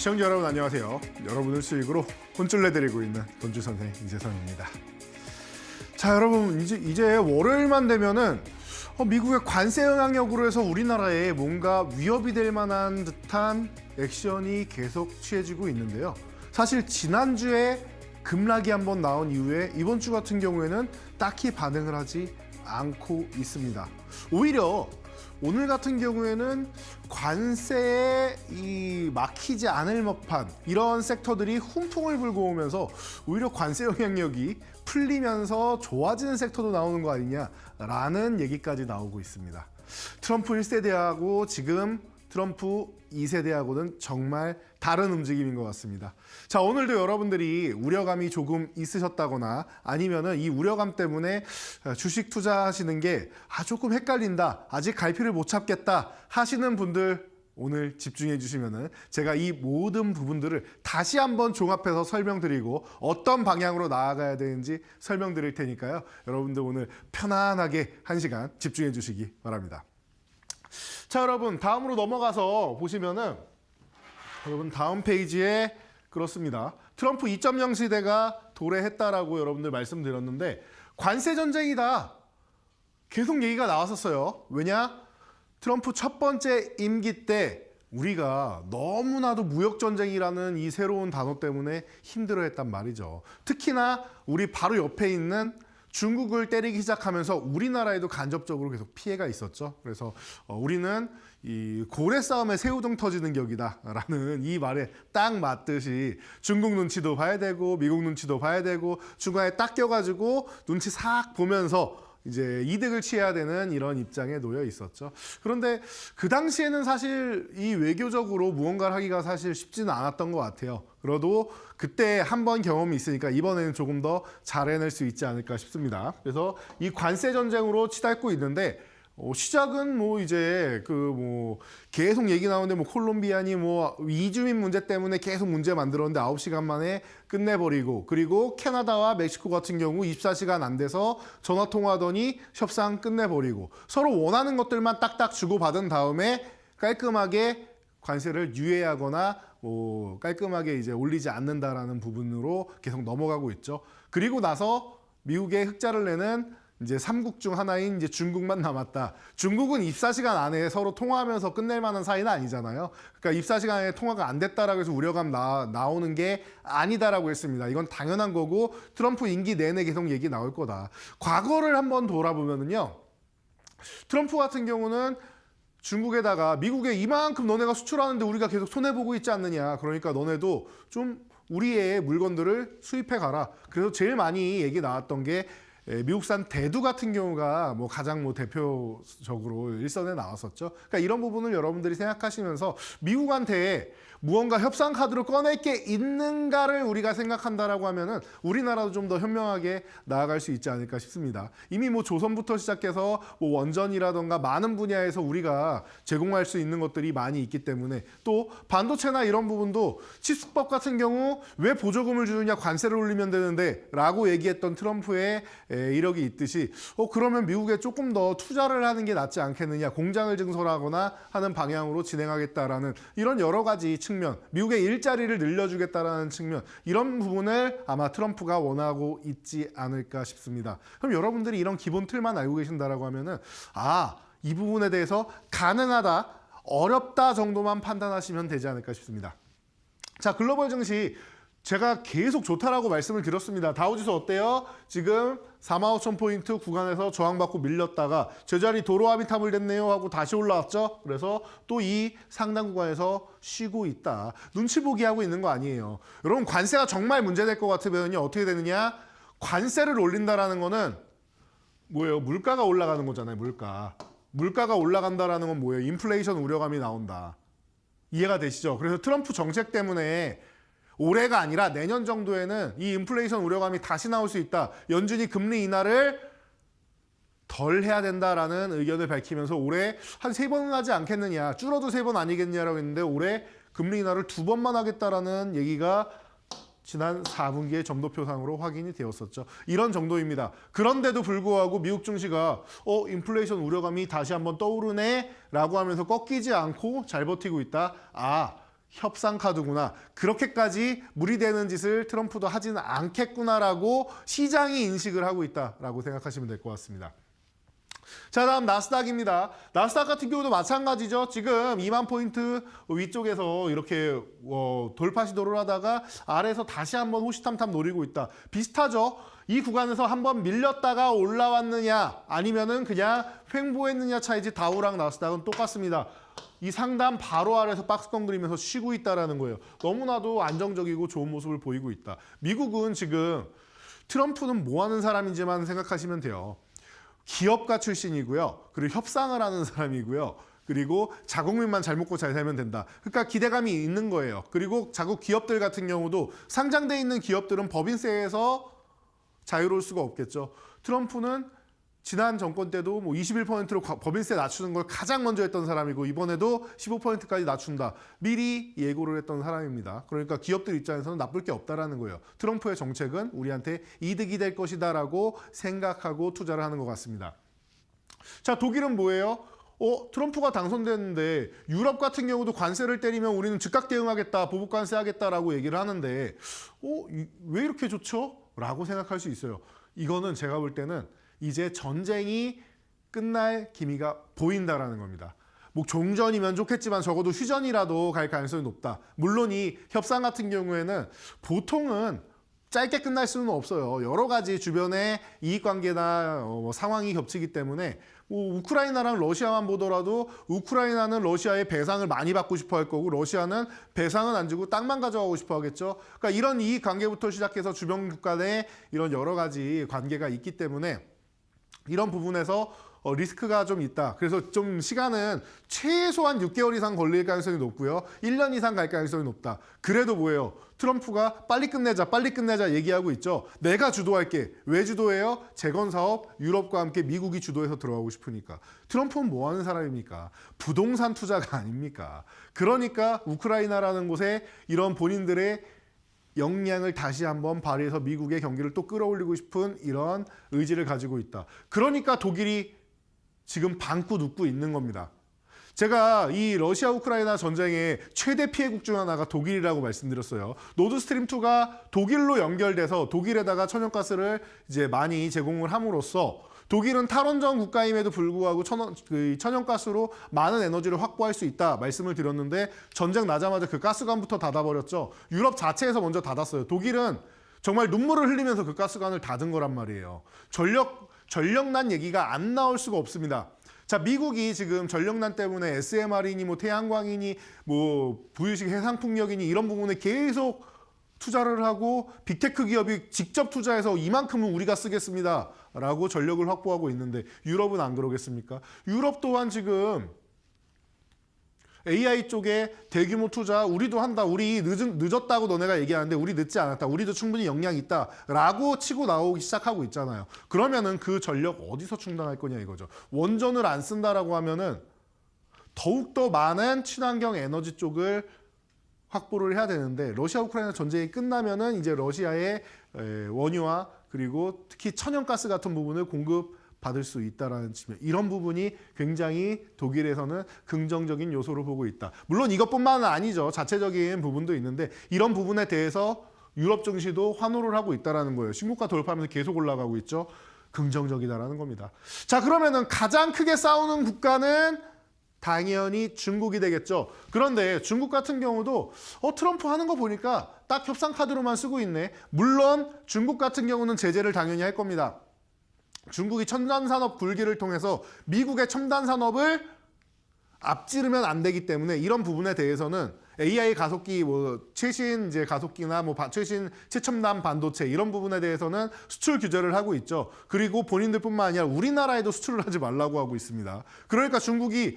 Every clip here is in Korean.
시청자 여러분 안녕하세요. 여러분을 수익으로 혼쭐 내드리고 있는 돈주 선생 이재성입니다. 자, 여러분 이제 월요일만 되면은 미국의 관세 영향력으로 해서 우리나라에 뭔가 위협이 될 만한 듯한 액션이 계속 취해지고 있는데요. 사실 지난주에 급락이 한번 나온 이후에 이번 주 같은 경우에는 딱히 반응을 하지 않고 있습니다. 오히려 오늘 같은 경우에는 관세에 막히지 않을 법한 이런 섹터들이 훈풍을 불고 오면서 오히려 관세 영향력이 풀리면서 좋아지는 섹터도 나오는 거 아니냐라는 얘기까지 나오고 있습니다. 트럼프 1세대하고 지금 트럼프 2세대하고는 정말 다른 움직임인 것 같습니다. 자, 오늘도 여러분들이 우려감이 조금 있으셨다거나 아니면은 이 우려감 때문에 주식 투자하시는 게 조금 헷갈린다, 아직 갈피를 못 잡겠다 하시는 분들 오늘 집중해 주시면은 제가 이 모든 부분들을 다시 한번 종합해서 설명드리고 어떤 방향으로 나아가야 되는지 설명드릴 테니까요. 여러분들 오늘 편안하게 1시간 집중해 주시기 바랍니다. 자, 여러분 다음으로 넘어가서 보시면은 여러분 다음 페이지에 그렇습니다. 트럼프 2.0 시대가 도래했다라고 여러분들 말씀드렸는데 관세 전쟁이다 계속 얘기가 나왔었어요. 왜냐? 트럼프 첫 번째 임기 때 우리가 너무나도 무역전쟁이라는 이 새로운 단어 때문에 힘들어했단 말이죠. 특히나 우리 바로 옆에 있는 중국을 때리기 시작하면서 우리나라에도 간접적으로 계속 피해가 있었죠. 그래서 우리는 이 고래 싸움에 새우등 터지는 격이다라는 이 말에 딱 맞듯이 중국 눈치도 봐야 되고 미국 눈치도 봐야 되고 중간에 딱 껴가지고 눈치 싹 보면서 이제 이득을 취해야 되는 이런 입장에 놓여 있었죠. 그런데 그 당시에는 사실 이 외교적으로 무언가를 하기가 사실 쉽지는 않았던 것 같아요. 그래도 그때 한 번 경험이 있으니까 이번에는 조금 더 잘 해낼 수 있지 않을까 싶습니다. 그래서 이 관세 전쟁으로 치닫고 있는데 시작은 이제 계속 얘기 나오는데 콜롬비아니 이주민 문제 때문에 계속 문제 만들었는데 9시간 만에 끝내버리고, 그리고 캐나다와 멕시코 같은 경우 24시간 안 돼서 전화 통화하더니 협상 끝내버리고, 서로 원하는 것들만 딱딱 주고받은 다음에 깔끔하게 관세를 유예하거나 깔끔하게 이제 올리지 않는다라는 부분으로 계속 넘어가고 있죠. 그리고 나서 미국의 흑자를 내는 이제 3국 중 하나인 이제 중국만 남았다. 중국은 24시간 안에 서로 통화하면서 끝낼 만한 사이는 아니잖아요. 그러니까 24시간 안에 통화가 안 됐다라고 해서 우려감 나오는 게 아니다라고 했습니다. 이건 당연한 거고 트럼프 임기 내내 계속 얘기 나올 거다. 과거를 한번 돌아보면은요. 트럼프 같은 경우는 중국에다가 미국에 이만큼 너네가 수출하는데 우리가 계속 손해보고 있지 않느냐. 그러니까 너네도 좀 우리의 물건들을 수입해 가라. 그래서 제일 많이 얘기 나왔던 게 미국산 대두 같은 경우가 가장 대표적으로 일선에 나왔었죠. 그러니까 이런 부분을 여러분들이 생각하시면서 미국한테 무언가 협상 카드로 꺼낼 게 있는가를 우리가 생각한다라고 하면은 우리나라도 좀 더 현명하게 나아갈 수 있지 않을까 싶습니다. 이미 조선부터 시작해서 원전이라던가 많은 분야에서 우리가 제공할 수 있는 것들이 많이 있기 때문에, 또 반도체나 이런 부분도 칩스법 같은 경우 왜 보조금을 주느냐, 관세를 올리면 되는데 라고 얘기했던 트럼프의 이력이 있듯이 그러면 미국에 조금 더 투자를 하는 게 낫지 않겠느냐, 공장을 증설하거나 하는 방향으로 진행하겠다라는 이런 여러 가지 측면, 미국의 일자리를 늘려주겠다라는 측면, 이런 부분을 아마 트럼프가 원하고 있지 않을까 싶습니다. 그럼 여러분들이 이런 기본 틀만 알고 계신다라고 하면은 이 부분에 대해서 가능하다, 어렵다 정도만 판단하시면 되지 않을까 싶습니다. 자, 글로벌 증시 제가 계속 좋다라고 말씀을 드렸습니다. 다우지수 어때요? 지금 45,000포인트 구간에서 저항받고 밀렸다가 제자리 도로 아비타불 됐네요 하고 다시 올라왔죠. 그래서 또 이 상단 구간에서 쉬고 있다. 눈치 보기 하고 있는 거 아니에요. 여러분 관세가 정말 문제될 것 같으면요 어떻게 되느냐? 관세를 올린다라는 거는 뭐예요? 물가가 올라가는 거잖아요. 물가가 올라간다라는 건 뭐예요? 인플레이션 우려감이 나온다. 이해가 되시죠? 그래서 트럼프 정책 때문에 올해가 아니라 내년 정도에는 이 인플레이션 우려감이 다시 나올 수 있다. 연준이 금리 인하를 덜 해야 된다라는 의견을 밝히면서 올해 한 3번은 하지 않겠느냐. 줄어도 3번 아니겠냐라고 했는데 올해 금리 인하를 2번만 하겠다라는 얘기가 지난 4분기의 점도표상으로 확인이 되었었죠. 이런 정도입니다. 그런데도 불구하고 미국 증시가 인플레이션 우려감이 다시 한번 떠오르네 라고 하면서 꺾이지 않고 잘 버티고 있다. 협상 카드구나. 그렇게까지 무리되는 짓을 트럼프도 하지는 않겠구나라고 시장이 인식을 하고 있다라고 생각하시면 될 것 같습니다. 자, 다음 나스닥입니다. 나스닥 같은 경우도 마찬가지죠. 지금 2만 포인트 위쪽에서 이렇게 돌파 시도를 하다가 아래에서 다시 한번 호시탐탐 노리고 있다. 비슷하죠. 이 구간에서 한번 밀렸다가 올라왔느냐 아니면은 그냥 횡보했느냐 차이지. 다우랑 나스닥은 똑같습니다. 이 상단 바로 아래에서 박스권 그리면서 쉬고 있다라는 거예요. 너무나도 안정적이고 좋은 모습을 보이고 있다. 미국은 지금 트럼프는 뭐 하는 사람인지만 생각하시면 돼요. 기업가 출신이고요. 그리고 협상을 하는 사람이고요. 그리고 자국민만 잘 먹고 잘 살면 된다. 그러니까 기대감이 있는 거예요. 그리고 자국 기업들 같은 경우도 상장돼 있는 기업들은 법인세에서 자유로울 수가 없겠죠. 트럼프는 지난 정권 때도 뭐 21%로 법인세 낮추는 걸 가장 먼저 했던 사람이고 이번에도 15%까지 낮춘다. 미리 예고를 했던 사람입니다. 그러니까 기업들 입장에서는 나쁠 게 없다라는 거예요. 트럼프의 정책은 우리한테 이득이 될 것이다라고 생각하고 투자를 하는 것 같습니다. 자, 독일은 뭐예요? 트럼프가 당선됐는데 유럽 같은 경우도 관세를 때리면 우리는 즉각 대응하겠다, 보복 관세하겠다라고 얘기를 하는데 왜 이렇게 좋죠? 라고 생각할 수 있어요. 이거는 제가 볼 때는 이제 전쟁이 끝날 기미가 보인다라는 겁니다. 뭐 종전이면 좋겠지만 적어도 휴전이라도 갈 가능성이 높다. 물론 이 협상 같은 경우에는 보통은 짧게 끝날 수는 없어요. 여러 가지 주변의 이익관계나 상황이 겹치기 때문에 뭐 우크라이나랑 러시아만 보더라도 우크라이나는 러시아의 배상을 많이 받고 싶어 할 거고 러시아는 배상은 안 주고 땅만 가져가고 싶어 하겠죠. 그러니까 이런 이익관계부터 시작해서 주변 국가 내 이런 여러 가지 관계가 있기 때문에 이런 부분에서 리스크가 좀 있다. 그래서 좀 시간은 최소한 6개월 이상 걸릴 가능성이 높고요. 1년 이상 갈 가능성이 높다. 그래도 뭐예요? 트럼프가 빨리 끝내자 얘기하고 있죠. 내가 주도할게. 왜 주도해요? 재건 사업 유럽과 함께 미국이 주도해서 들어가고 싶으니까. 트럼프는 뭐 하는 사람입니까? 부동산 투자가 아닙니까? 그러니까 우크라이나라는 곳에 이런 본인들의 역량을 다시 한번 발휘해서 미국의 경기를 또 끌어올리고 싶은 이런 의지를 가지고 있다. 그러니까 독일이 지금 방긋 웃고 있는 겁니다. 제가 이 러시아 우크라이나 전쟁의 최대 피해국 중 하나가 독일이라고 말씀드렸어요. 노드스트림2가 독일로 연결돼서 독일에다가 천연가스를 이제 많이 제공을 함으로써 독일은 탈원전 국가임에도 불구하고 천연가스로 많은 에너지를 확보할 수 있다 말씀을 드렸는데 전쟁 나자마자 그 가스관부터 닫아버렸죠. 유럽 자체에서 먼저 닫았어요. 독일은 정말 눈물을 흘리면서 그 가스관을 닫은 거란 말이에요. 전력난 얘기가 안 나올 수가 없습니다. 자, 미국이 지금 전력난 때문에 SMR이니 뭐 태양광이니 뭐 부유식 해상풍력이니 이런 부분에 계속 투자를 하고 빅테크 기업이 직접 투자해서 이만큼은 우리가 쓰겠습니다 라고 전력을 확보하고 있는데 유럽은 안 그러겠습니까? 유럽 또한 지금 AI 쪽에 대규모 투자 우리도 한다. 우리 늦었다고 너네가 얘기하는데 우리 늦지 않았다. 우리도 충분히 역량이 있다 라고 치고 나오기 시작하고 있잖아요. 그러면은 그 전력 어디서 충당할 거냐 이거죠. 원전을 안 쓴다라고 하면은 더욱더 많은 친환경 에너지 쪽을 확보를 해야 되는데 러시아 우크라이나 전쟁이 끝나면은 이제 러시아의 원유와 그리고 특히 천연가스 같은 부분을 공급받을 수 있다라는 측면, 이런 부분이 굉장히 독일에서는 긍정적인 요소로 보고 있다. 물론 이것뿐만은 아니죠. 자체적인 부분도 있는데 이런 부분에 대해서 유럽 증시도 환호를 하고 있다라는 거예요. 신고가 돌파하면서 계속 올라가고 있죠. 긍정적이다라는 겁니다. 자, 그러면은 가장 크게 싸우는 국가는 당연히 중국이 되겠죠. 그런데 중국 같은 경우도 트럼프 하는 거 보니까 딱 협상 카드로만 쓰고 있네. 물론 중국 같은 경우는 제재를 당연히 할 겁니다. 중국이 첨단산업 굴기를 통해서 미국의 첨단산업을 앞지르면 안 되기 때문에 이런 부분에 대해서는 AI 가속기, 최신 이제 가속기나 최신 최첨단 반도체 이런 부분에 대해서는 수출 규제를 하고 있죠. 그리고 본인들뿐만 아니라 우리나라에도 수출을 하지 말라고 하고 있습니다. 그러니까 중국이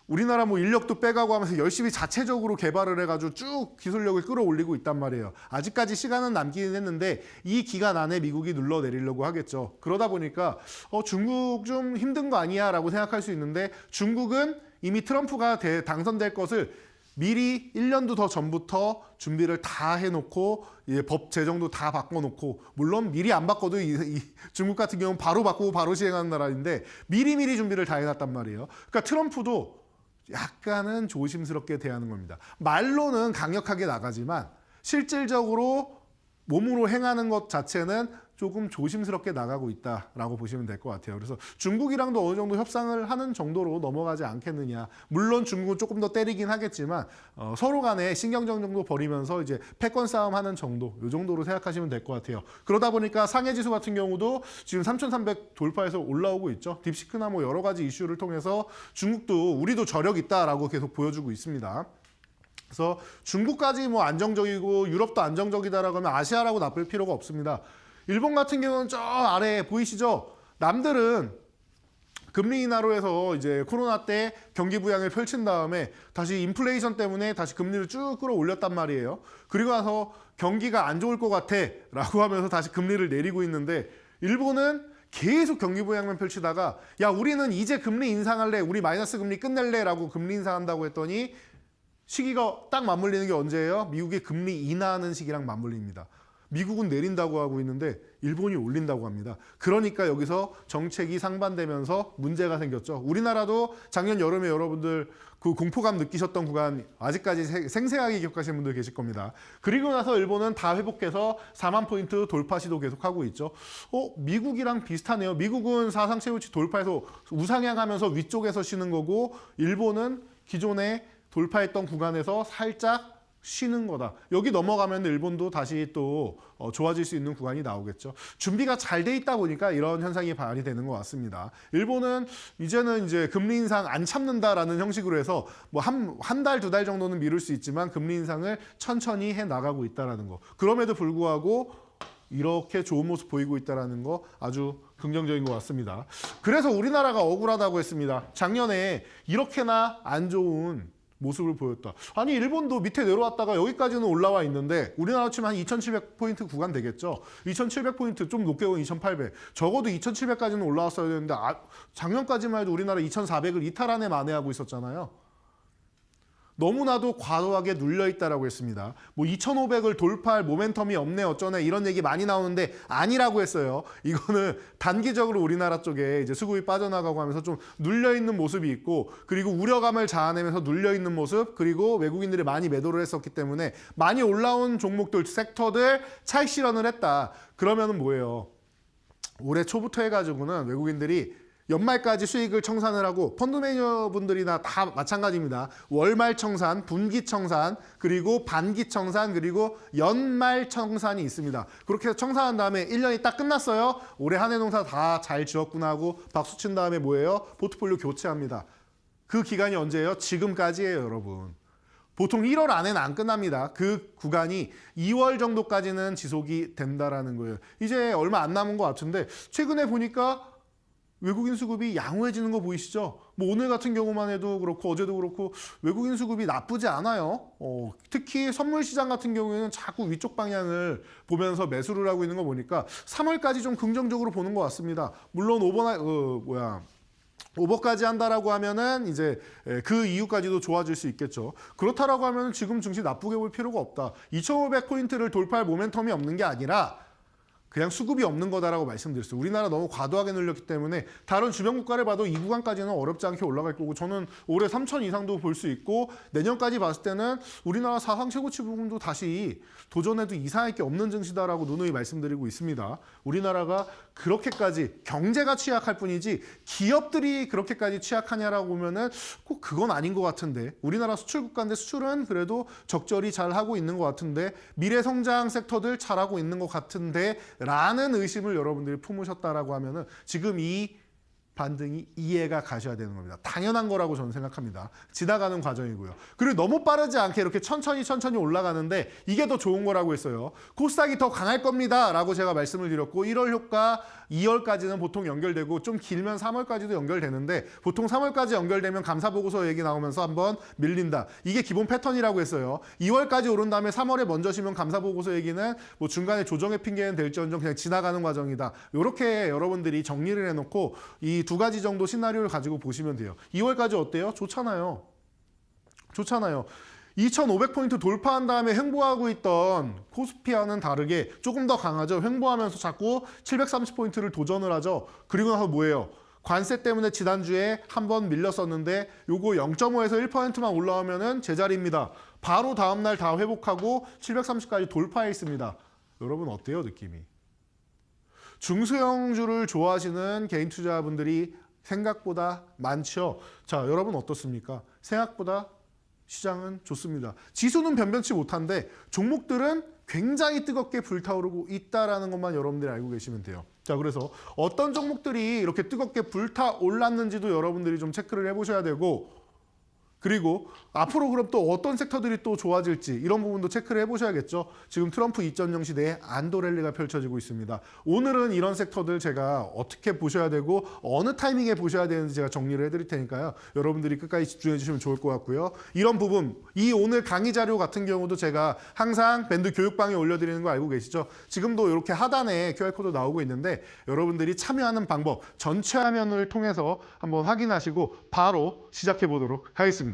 우리나라 인력도 빼가고 하면서 열심히 자체적으로 개발을 해가지고 쭉 기술력을 끌어올리고 있단 말이에요. 아직까지 시간은 남기는 했는데 이 기간 안에 미국이 눌러내리려고 하겠죠. 그러다 보니까 중국 좀 힘든 거 아니야 라고 생각할 수 있는데 중국은 이미 트럼프가 당선될 것을 미리 1년도 더 전부터 준비를 다 해놓고 법 제정도 다 바꿔놓고, 물론 미리 안 바꿔도 이 중국 같은 경우는 바로 바꾸고 바로 시행하는 나라인데 미리미리 준비를 다 해놨단 말이에요. 그러니까 트럼프도 약간은 조심스럽게 대하는 겁니다. 말로는 강력하게 나가지만 실질적으로 몸으로 행하는 것 자체는 조금 조심스럽게 나가고 있다라고 보시면 될 것 같아요. 그래서 중국이랑도 어느 정도 협상을 하는 정도로 넘어가지 않겠느냐. 물론 중국은 조금 더 때리긴 하겠지만 서로 간에 신경전 정도 벌이면서 이제 패권 싸움 하는 정도, 이 정도로 생각하시면 될 것 같아요. 그러다 보니까 상해지수 같은 경우도 지금 3,300 돌파해서 올라오고 있죠. 딥시크나 뭐 여러 가지 이슈를 통해서 중국도 우리도 저력 있다라고 계속 보여주고 있습니다. 그래서 중국까지 뭐 안정적이고 유럽도 안정적이다라고 하면 아시아라고 나쁠 필요가 없습니다. 일본 같은 경우는 저 아래 보이시죠? 남들은 금리 인하로 해서 이제 코로나 때 경기 부양을 펼친 다음에 다시 인플레이션 때문에 다시 금리를 쭉 끌어올렸단 말이에요. 그리고 나서 경기가 안 좋을 것 같아 라고 하면서 다시 금리를 내리고 있는데 일본은 계속 경기 부양만 펼치다가 야 우리는 이제 금리 인상할래, 우리 마이너스 금리 끝낼래 라고 금리 인상한다고 했더니 시기가 딱 맞물리는 게 언제예요? 미국의 금리 인하하는 시기랑 맞물립니다. 미국은 내린다고 하고 있는데 일본이 올린다고 합니다. 그러니까 여기서 정책이 상반되면서 문제가 생겼죠. 우리나라도 작년 여름에 여러분들 그 공포감 느끼셨던 구간 아직까지 생생하게 기억하시는 분들 계실 겁니다. 그리고 나서 일본은 다 회복해서 4만 포인트 돌파 시도 계속하고 있죠. 미국이랑 비슷하네요. 미국은 사상 최고치 돌파해서 우상향하면서 위쪽에서 쉬는 거고 일본은 기존에 돌파했던 구간에서 살짝 쉬는 거다. 여기 넘어가면 일본도 다시 또 좋아질 수 있는 구간이 나오겠죠. 준비가 잘 돼 있다 보니까 이런 현상이 발휘 되는 것 같습니다. 일본은 이제는 이제 금리 인상 안 참는다라는 형식으로 해서 뭐 한 달, 두 달 정도는 미룰 수 있지만 금리 인상을 천천히 해 나가고 있다라는 거. 그럼에도 불구하고 이렇게 좋은 모습 보이고 있다라는 거 아주 긍정적인 것 같습니다. 그래서 우리나라가 억울하다고 했습니다. 작년에 이렇게나 안 좋은 모습을 보였다. 아니 일본도 밑에 내려왔다가 여기까지는 올라와 있는데 우리나라 치면 한 2,700포인트 구간 되겠죠. 2,700포인트 좀 높게 보면 2,800. 적어도 2,700까지는 올라왔어야 되는데 작년까지만 해도 우리나라 2,400을 이탈 안에 만회하고 있었잖아요. 너무나도 과도하게 눌려있다라고 했습니다. 뭐 2,500을 돌파할 모멘텀이 없네 어쩌네 이런 얘기 많이 나오는데 아니라고 했어요. 이거는 단기적으로 우리나라 쪽에 이제 수급이 빠져나가고 하면서 좀 눌려있는 모습이 있고 그리고 우려감을 자아내면서 눌려있는 모습 그리고 외국인들이 많이 매도를 했었기 때문에 많이 올라온 종목들, 섹터들 차익 실현을 했다. 그러면은 뭐예요? 올해 초부터 해가지고는 외국인들이 연말까지 수익을 청산을 하고 펀드 매니저분들이나 다 마찬가지입니다. 월말 청산, 분기 청산, 그리고 반기 청산, 그리고 연말 청산이 있습니다. 그렇게 해서 청산한 다음에 1년이 딱 끝났어요. 올해 한 해 농사 다 잘 지었구나 하고 박수 친 다음에 뭐예요? 포트폴리오 교체합니다. 그 기간이 언제예요? 지금까지예요, 여러분. 보통 1월 안에는 안 끝납니다. 그 구간이 2월 정도까지는 지속이 된다라는 거예요. 이제 얼마 안 남은 것 같은데 최근에 보니까 외국인 수급이 양호해지는 거 보이시죠? 뭐 오늘 같은 경우만 해도 그렇고 어제도 그렇고 외국인 수급이 나쁘지 않아요. 특히 선물 시장 같은 경우에는 자꾸 위쪽 방향을 보면서 매수를 하고 있는 거 보니까 3월까지 좀 긍정적으로 보는 것 같습니다. 물론 오버까지 한다라고 하면은 이제 그 이후까지도 좋아질 수 있겠죠. 그렇다라고 하면 지금 증시 나쁘게 볼 필요가 없다. 2,500포인트를 돌파할 모멘텀이 없는 게 아니라 그냥 수급이 없는 거다라고 말씀드렸어요. 우리나라 너무 과도하게 눌렸기 때문에 다른 주변 국가를 봐도 이 구간까지는 어렵지 않게 올라갈 거고 저는 올해 3,000 이상도 볼 수 있고 내년까지 봤을 때는 우리나라 사상 최고치 부분도 다시 도전해도 이상할 게 없는 증시다라고 누누이 말씀드리고 있습니다. 우리나라가 그렇게까지 경제가 취약할 뿐이지 기업들이 그렇게까지 취약하냐라고 보면은 꼭 그건 아닌 것 같은데 우리나라 수출 국가인데 수출은 그래도 적절히 잘 하고 있는 것 같은데 미래 성장 섹터들 잘하고 있는 것 같은데 라는 의심을 여러분들이 품으셨다라고 하면은 지금 이 반등이 이해가 가셔야 되는 겁니다. 당연한 거라고 저는 생각합니다. 지나가는 과정이고요. 그리고 너무 빠르지 않게 이렇게 천천히 올라가는데 이게 더 좋은 거라고 했어요. 코스닥이 더 강할 겁니다. 라고 제가 말씀을 드렸고 1월 효과 2월까지는 보통 연결되고 좀 길면 3월까지도 연결되는데 보통 3월까지 연결되면 감사보고서 얘기 나오면서 한번 밀린다. 이게 기본 패턴이라고 했어요. 2월까지 오른 다음에 3월에 먼저 쉬면 감사보고서 얘기는 뭐 중간에 조정의 핑계는 될지언정 그냥 지나가는 과정이다. 이렇게 여러분들이 정리를 해놓고 이 두 가지 정도 시나리오를 가지고 보시면 돼요. 2월까지 어때요? 좋잖아요. 2,500포인트 돌파한 다음에 횡보하고 있던 코스피와는 다르게 조금 더 강하죠. 횡보하면서 자꾸 730포인트를 도전을 하죠. 그리고 나서 뭐예요? 관세 때문에 지난주에 한번 밀렸었는데 요거 0.5에서 1%만 올라오면은 제자리입니다. 바로 다음날 다 회복하고 730까지 돌파해 있습니다. 여러분 어때요, 느낌이? 중소형주를 좋아하시는 개인 투자분들이 생각보다 많죠. 자, 여러분 어떻습니까? 생각보다 시장은 좋습니다. 지수는 변변치 못한데 종목들은 굉장히 뜨겁게 불타오르고 있다는 것만 여러분들이 알고 계시면 돼요. 자, 그래서 어떤 종목들이 이렇게 뜨겁게 불타올랐는지도 여러분들이 좀 체크를 해보셔야 되고, 그리고 앞으로 그럼 또 어떤 섹터들이 또 좋아질지 이런 부분도 체크를 해보셔야겠죠. 지금 트럼프 2.0 시대에 안도랠리가 펼쳐지고 있습니다. 오늘은 이런 섹터들 제가 어떻게 보셔야 되고 어느 타이밍에 보셔야 되는지 제가 정리를 해드릴 테니까요. 여러분들이 끝까지 집중해 주시면 좋을 것 같고요. 이런 부분, 이 오늘 강의 자료 같은 경우도 제가 항상 밴드 교육방에 올려드리는 거 알고 계시죠? 지금도 이렇게 하단에 QR코드 나오고 있는데 여러분들이 참여하는 방법 전체 화면을 통해서 한번 확인하시고 바로 시작해 보도록 하겠습니다.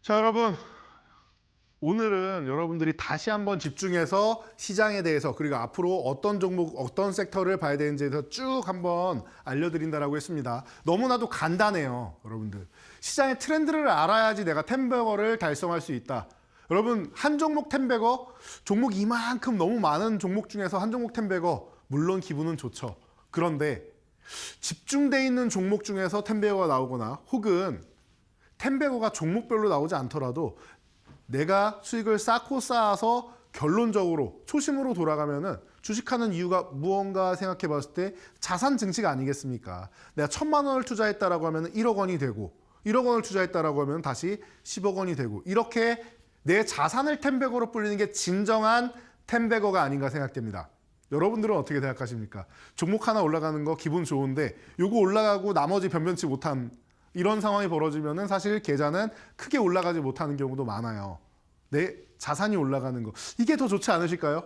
자, 여러분, 오늘은 여러분들이 다시 한번 집중해서 시장에 대해서 그리고 앞으로 어떤 종목, 어떤 섹터를 봐야 되는지에 대해서 쭉 한번 알려드린다라고 했습니다. 너무나도 간단해요, 여러분들. 시장의 트렌드를 알아야지 내가 10배거를 달성할 수 있다. 여러분, 한 종목 10배거, 종목 이만큼 너무 많은 종목 중에서 한 종목 10배거, 물론 기분은 좋죠. 그런데 집중돼 있는 종목 중에서 10배거가 나오거나 혹은 10배거가 종목별로 나오지 않더라도 내가 수익을 쌓고 쌓아서 결론적으로 초심으로 돌아가면은 주식하는 이유가 무언가 생각해 봤을 때 자산 증식 아니겠습니까? 내가 1,000만 원을 투자했다라고 하면 1억 원이 되고 1억 원을 투자했다라고 하면 다시 10억 원이 되고 이렇게 내 자산을 10배거로 불리는 게 진정한 10배거가 아닌가 생각됩니다. 여러분들은 어떻게 생각하십니까? 종목 하나 올라가는 거 기분 좋은데 요거 올라가고 나머지 변변치 못한 이런 상황이 벌어지면은 사실 계좌는 크게 올라가지 못하는 경우도 많아요. 내 자산이 올라가는 거. 이게 더 좋지 않으실까요?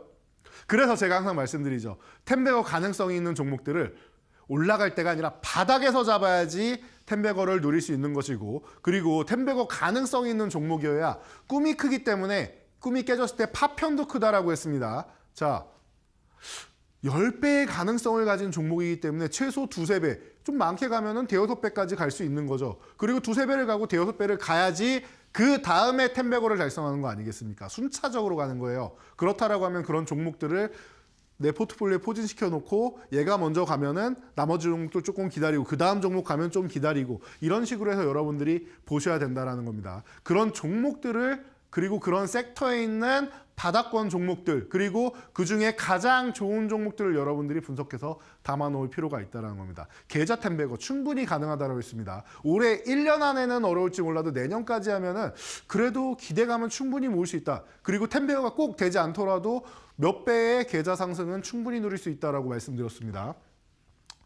그래서 제가 항상 말씀드리죠. 10배거 가능성이 있는 종목들을 올라갈 때가 아니라 바닥에서 잡아야지 10배거를 누릴 수 있는 것이고, 그리고 10배거 가능성이 있는 종목이어야 꿈이 크기 때문에 꿈이 깨졌을 때 파편도 크다라고 했습니다. 자, 10배의 가능성을 가진 종목이기 때문에 최소 2~3배, 좀 많게 가면은 5~6배까지 갈 수 있는 거죠. 그리고 2~3배를 가고 5~6배를 가야지 그 다음에 10배거를 달성하는 거 아니겠습니까? 순차적으로 가는 거예요. 그렇다라고 하면 그런 종목들을 내 포트폴리오에 포진시켜 놓고 얘가 먼저 가면은 나머지 종목들 조금 기다리고 그 다음 종목 가면 좀 기다리고 이런 식으로 해서 여러분들이 보셔야 된다는 겁니다. 그런 종목들을 그리고 그런 섹터에 있는 바닥권 종목들 그리고 그중에 가장 좋은 종목들을 여러분들이 분석해서 담아놓을 필요가 있다는 겁니다. 계좌 10배거 충분히 가능하다고 했습니다. 올해 1년 안에는 어려울지 몰라도 내년까지 하면은 그래도 기대감은 충분히 모을 수 있다. 그리고 10배거가 꼭 되지 않더라도 몇 배의 계좌 상승은 충분히 누릴 수 있다고 말씀드렸습니다.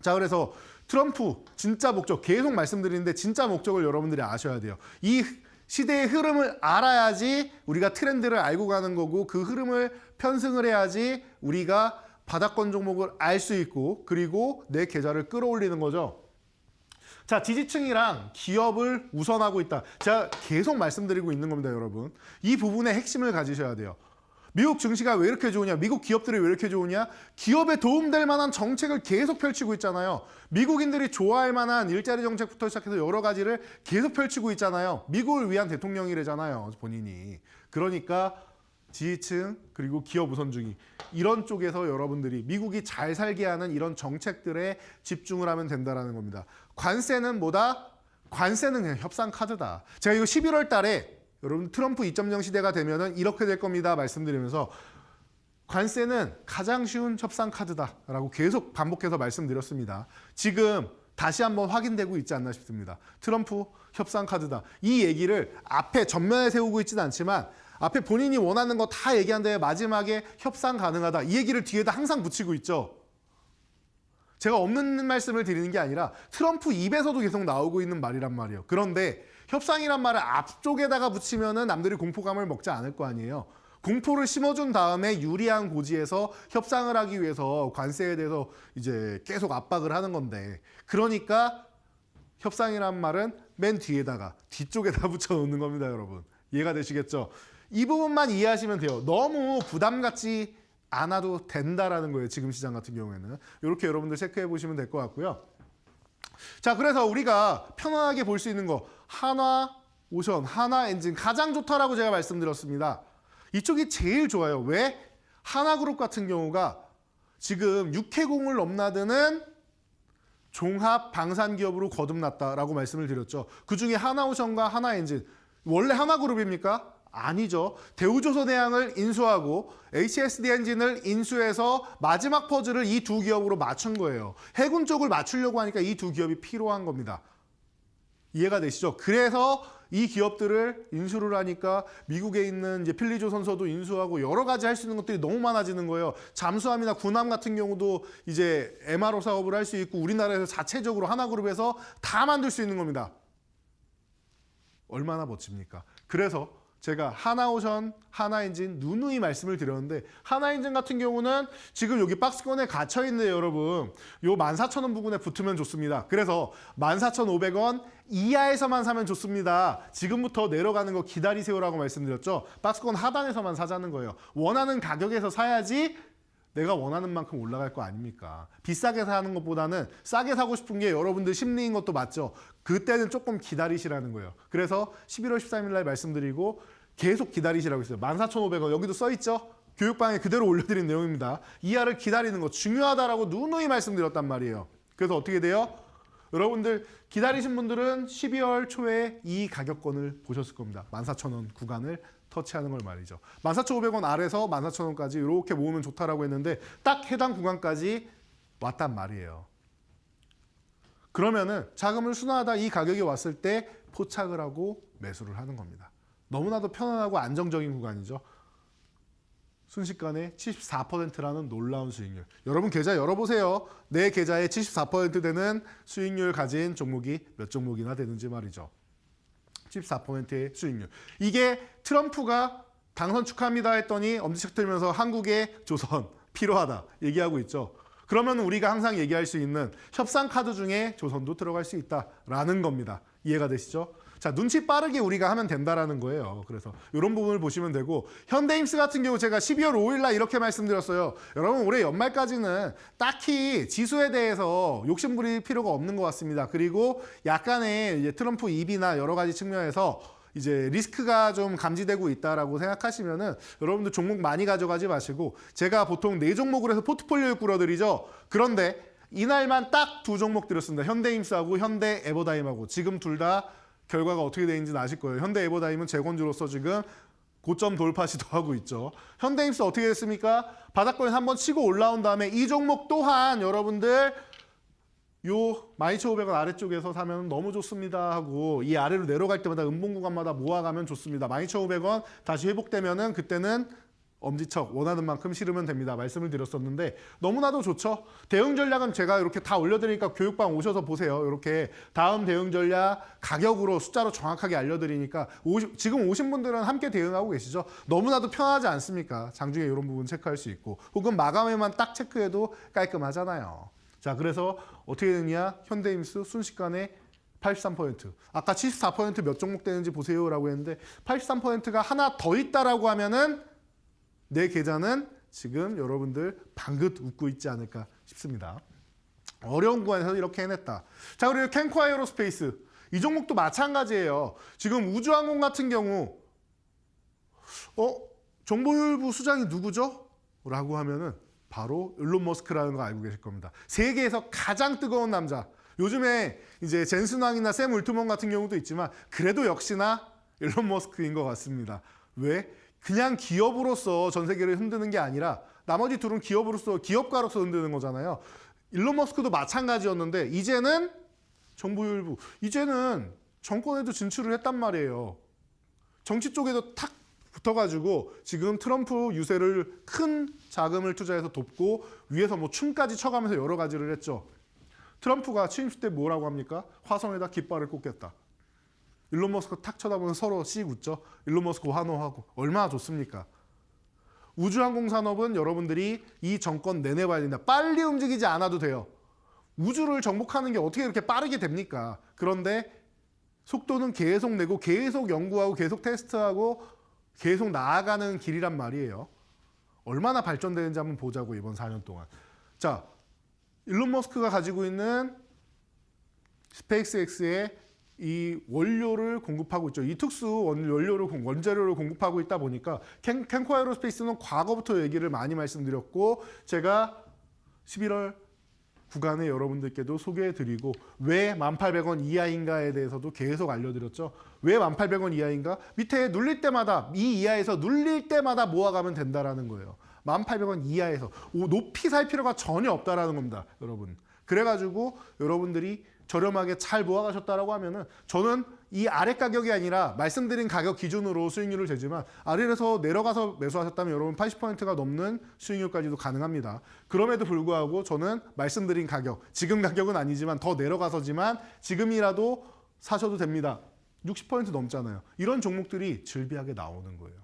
자, 그래서 트럼프 진짜 목적 계속 말씀드리는데 진짜 목적을 여러분들이 아셔야 돼요. 이 시대의 흐름을 알아야지 우리가 트렌드를 알고 가는 거고 그 흐름을 편승을 해야지 우리가 바닥권 종목을 알 수 있고 그리고 내 계좌를 끌어올리는 거죠. 자, 지지층이랑 기업을 우선하고 있다. 제가 계속 말씀드리고 있는 겁니다, 여러분. 이 부분의 핵심을 가지셔야 돼요. 미국 증시가 왜 이렇게 좋으냐? 미국 기업들이 왜 이렇게 좋으냐? 기업에 도움될 만한 정책을 계속 펼치고 있잖아요. 미국인들이 좋아할 만한 일자리 정책부터 시작해서 여러 가지를 계속 펼치고 있잖아요. 미국을 위한 대통령이래잖아요, 본인이. 그러니까 지지층 그리고 기업 우선주의 이런 쪽에서 여러분들이 미국이 잘 살게 하는 이런 정책들에 집중을 하면 된다라는 겁니다. 관세는 뭐다? 관세는 그냥 협상 카드다. 제가 이거 11월 달에 여러분 트럼프 2.0 시대가 되면은 이렇게 될 겁니다 말씀드리면서 관세는 가장 쉬운 협상 카드다라고 계속 반복해서 말씀드렸습니다. 지금 다시 한번 확인되고 있지 않나 싶습니다. 트럼프 협상 카드다. 이 얘기를 앞에 전면에 세우고 있지는 않지만 앞에 본인이 원하는 거 다 얘기한 다음에 마지막에 협상 가능하다. 이 얘기를 뒤에다 항상 붙이고 있죠. 제가 없는 말씀을 드리는 게 아니라 트럼프 입에서도 계속 나오고 있는 말이란 말이에요. 그런데 협상이란 말을 앞쪽에다가 붙이면은 남들이 공포감을 먹지 않을 거 아니에요. 공포를 심어준 다음에 유리한 고지에서 협상을 하기 위해서 관세에 대해서 이제 계속 압박을 하는 건데 그러니까 협상이란 말은 맨 뒤에다가 뒤쪽에다 붙여놓는 겁니다, 여러분. 이해가 되시겠죠? 이 부분만 이해하시면 돼요. 너무 부담 갖지 않아도 된다라는 거예요. 지금 시장 같은 경우에는. 이렇게 여러분들 체크해 보시면 될 것 같고요. 자, 그래서 우리가 편안하게 볼 수 있는 거 한화 오션, 한화 엔진 가장 좋다라고 제가 말씀드렸습니다. 이쪽이 제일 좋아요. 왜? 하나그룹 같은 경우가 지금 육해공을 넘나드는 종합 방산 기업으로 거듭났다라고 말씀을 드렸죠. 그중에 하나오션과 하나엔진 원래 하나그룹입니까? 아니죠. 대우조선해양을 인수하고 HSD 엔진을 인수해서 마지막 퍼즐을 이 두 기업으로 맞춘 거예요. 해군 쪽을 맞추려고 하니까 이 두 기업이 필요한 겁니다. 이해가 되시죠? 그래서 이 기업들을 인수를 하니까 미국에 있는 이제 필리조선소도 인수하고 여러 가지 할 수 있는 것들이 너무 많아지는 거예요. 잠수함이나 군함 같은 경우도 이제 MRO 사업을 할 수 있고 우리나라에서 자체적으로 하나그룹에서 다 만들 수 있는 겁니다. 얼마나 멋집니까? 그래서 제가 하나오션, 하나엔진 누누이 말씀을 드렸는데 하나엔진 같은 경우는 지금 여기 박스권에 갇혀 있는데 여러분 요 14,000원 부근에 붙으면 좋습니다. 그래서 14,500원 이하에서만 사면 좋습니다. 지금부터 내려가는 거 기다리세요라고 말씀드렸죠. 박스권 하단에서만 사자는 거예요. 원하는 가격에서 사야지 내가 원하는 만큼 올라갈 거 아닙니까? 비싸게 사는 것보다는 싸게 사고 싶은 게 여러분들 심리인 것도 맞죠. 그때는 조금 기다리시라는 거예요. 그래서 11월 13일 날 말씀드리고 계속 기다리시라고 했어요. 14,500원 여기도 써있죠? 교육방에 그대로 올려드린 내용입니다. 이하를 기다리는 거 중요하다라고 누누이 말씀드렸단 말이에요. 그래서 어떻게 돼요? 여러분들 기다리신 분들은 12월 초에 이 가격권을 보셨을 겁니다. 14,000원 구간을 터치하는 걸 말이죠. 14,500원 아래서 14,000원까지 이렇게 모으면 좋다라고 했는데 딱 해당 구간까지 왔단 말이에요. 그러면은 자금을 순환하다 이 가격이 왔을 때 포착을 하고 매수를 하는 겁니다. 너무나도 편안하고 안정적인 구간이죠. 순식간에 74%라는 놀라운 수익률. 여러분 계좌 열어보세요. 내 계좌에 74% 되는 수익률 가진 종목이 몇 종목이나 되는지 말이죠. 14%의 수익률. 이게 트럼프가 당선 축하합니다 했더니 엄지척 들면서 한국의 조선 필요하다 얘기하고 있죠. 그러면 우리가 항상 얘기할 수 있는 협상 카드 중에 조선도 들어갈 수 있다라는 겁니다. 이해가 되시죠? 자, 눈치 빠르게 우리가 하면 된다라는 거예요. 그래서 이런 부분을 보시면 되고 현대임스 같은 경우 제가 12월 5일 날 이렇게 말씀드렸어요. 여러분 올해 연말까지는 딱히 지수에 대해서 욕심부릴 필요가 없는 것 같습니다. 그리고 약간의 이제 트럼프 입이나 여러 가지 측면에서 이제 리스크가 좀 감지되고 있다라고 생각하시면은 여러분들 종목 많이 가져가지 마시고 제가 보통 4종목을 해서 포트폴리오를 꾸려드리죠. 그런데 이날만 딱 2종목 드렸습니다. 현대임스하고 현대에버다임하고 지금 둘 다 결과가 어떻게 되는지는 아실 거예요. 현대에버다임은 재건주로서 지금 고점 돌파 시도하고 있죠. 현대임스 어떻게 됐습니까? 바닥권에서 한번 치고 올라온 다음에 이 종목 또한 여러분들 요 12,500원 아래쪽에서 사면 너무 좋습니다 하고 이 아래로 내려갈 때마다 음봉 구간마다 모아가면 좋습니다. 12,500원 다시 회복되면은 그때는 엄지척 원하는 만큼 실으면 됩니다. 말씀을 드렸었는데 너무나도 좋죠. 대응 전략은 제가 이렇게 다 올려드리니까 교육방 오셔서 보세요. 이렇게 다음 대응 전략 가격으로 숫자로 정확하게 알려드리니까 지금 오신 분들은 함께 대응하고 계시죠. 너무나도 편하지 않습니까? 장중에 이런 부분 체크할 수 있고 혹은 마감에만 딱 체크해도 깔끔하잖아요. 자, 그래서 어떻게 되느냐? 현대임스 순식간에 83%. 아까 74% 몇 종목 되는지 보세요라고 했는데 83%가 하나 더 있다라고 하면은 내 계좌는 지금 여러분들 방긋 웃고 있지 않을까 싶습니다. 어려운 구간에서 이렇게 해냈다. 자, 그리고 캠코 에어로스페이스. 이 종목도 마찬가지예요. 지금 우주항공 같은 경우 정보율부 수장이 누구죠? 라고 하면은 바로 일론 머스크라는 거 알고 계실 겁니다. 세계에서 가장 뜨거운 남자. 요즘에 이제 젠슨 왕이나 샘 울트먼 같은 경우도 있지만 그래도 역시나 일론 머스크인 것 같습니다. 왜? 그냥 기업으로서 전 세계를 흔드는 게 아니라 나머지 둘은 기업으로서 기업가로서 흔드는 거잖아요. 일론 머스크도 마찬가지였는데 이제는 정보율부, 이제는 정권에도 진출을 했단 말이에요. 정치 쪽에도 탁 붙어가지고 지금 트럼프 유세를 큰 자금을 투자해서 돕고 위에서 뭐 춤까지 춰가면서 여러 가지를 했죠. 트럼프가 취임식 때 뭐라고 합니까? 화성에다 깃발을 꽂겠다. 일론 머스크 탁 쳐다보면 서로 씩 웃죠. 일론 머스크 환호하고 얼마나 좋습니까? 우주항공 산업은 여러분들이 이 정권 내내 봐야 된다. 빨리 움직이지 않아도 돼요. 우주를 정복하는 게 어떻게 이렇게 빠르게 됩니까? 그런데 속도는 계속 내고 계속 연구하고 계속 테스트하고 계속 나아가는 길이란 말이에요. 얼마나 발전되는지 한번 보자고 이번 4년 동안. 자, 일론 머스크가 가지고 있는 스페이스X의 이 원료를 공급하고 있죠. 이 특수 원재료를 공급하고 있다 보니까 캠코 에어로스페이스는 과거부터 얘기를 많이 말씀드렸고 제가 11월 구간에 여러분들께도 소개해드리고 왜 18,000원 이하인가에 대해서도 계속 알려드렸죠. 왜 18,000원 이하인가? 밑에 눌릴 때마다 이 이하에서 눌릴 때마다 모아가면 된다라는 거예요. 18,000원 이하에서 높이 살 필요가 전혀 없다라는 겁니다, 여러분. 그래가지고 여러분들이 저렴하게 잘 모아가셨다라고 하면은 저는 이 아래 가격이 아니라 말씀드린 가격 기준으로 수익률을 재지만 아래에서 내려가서 매수하셨다면 여러분 80%가 넘는 수익률까지도 가능합니다. 그럼에도 불구하고 저는 말씀드린 가격, 지금 가격은 아니지만 더 내려가서지만 지금이라도 사셔도 됩니다. 60% 넘잖아요. 이런 종목들이 즐비하게 나오는 거예요.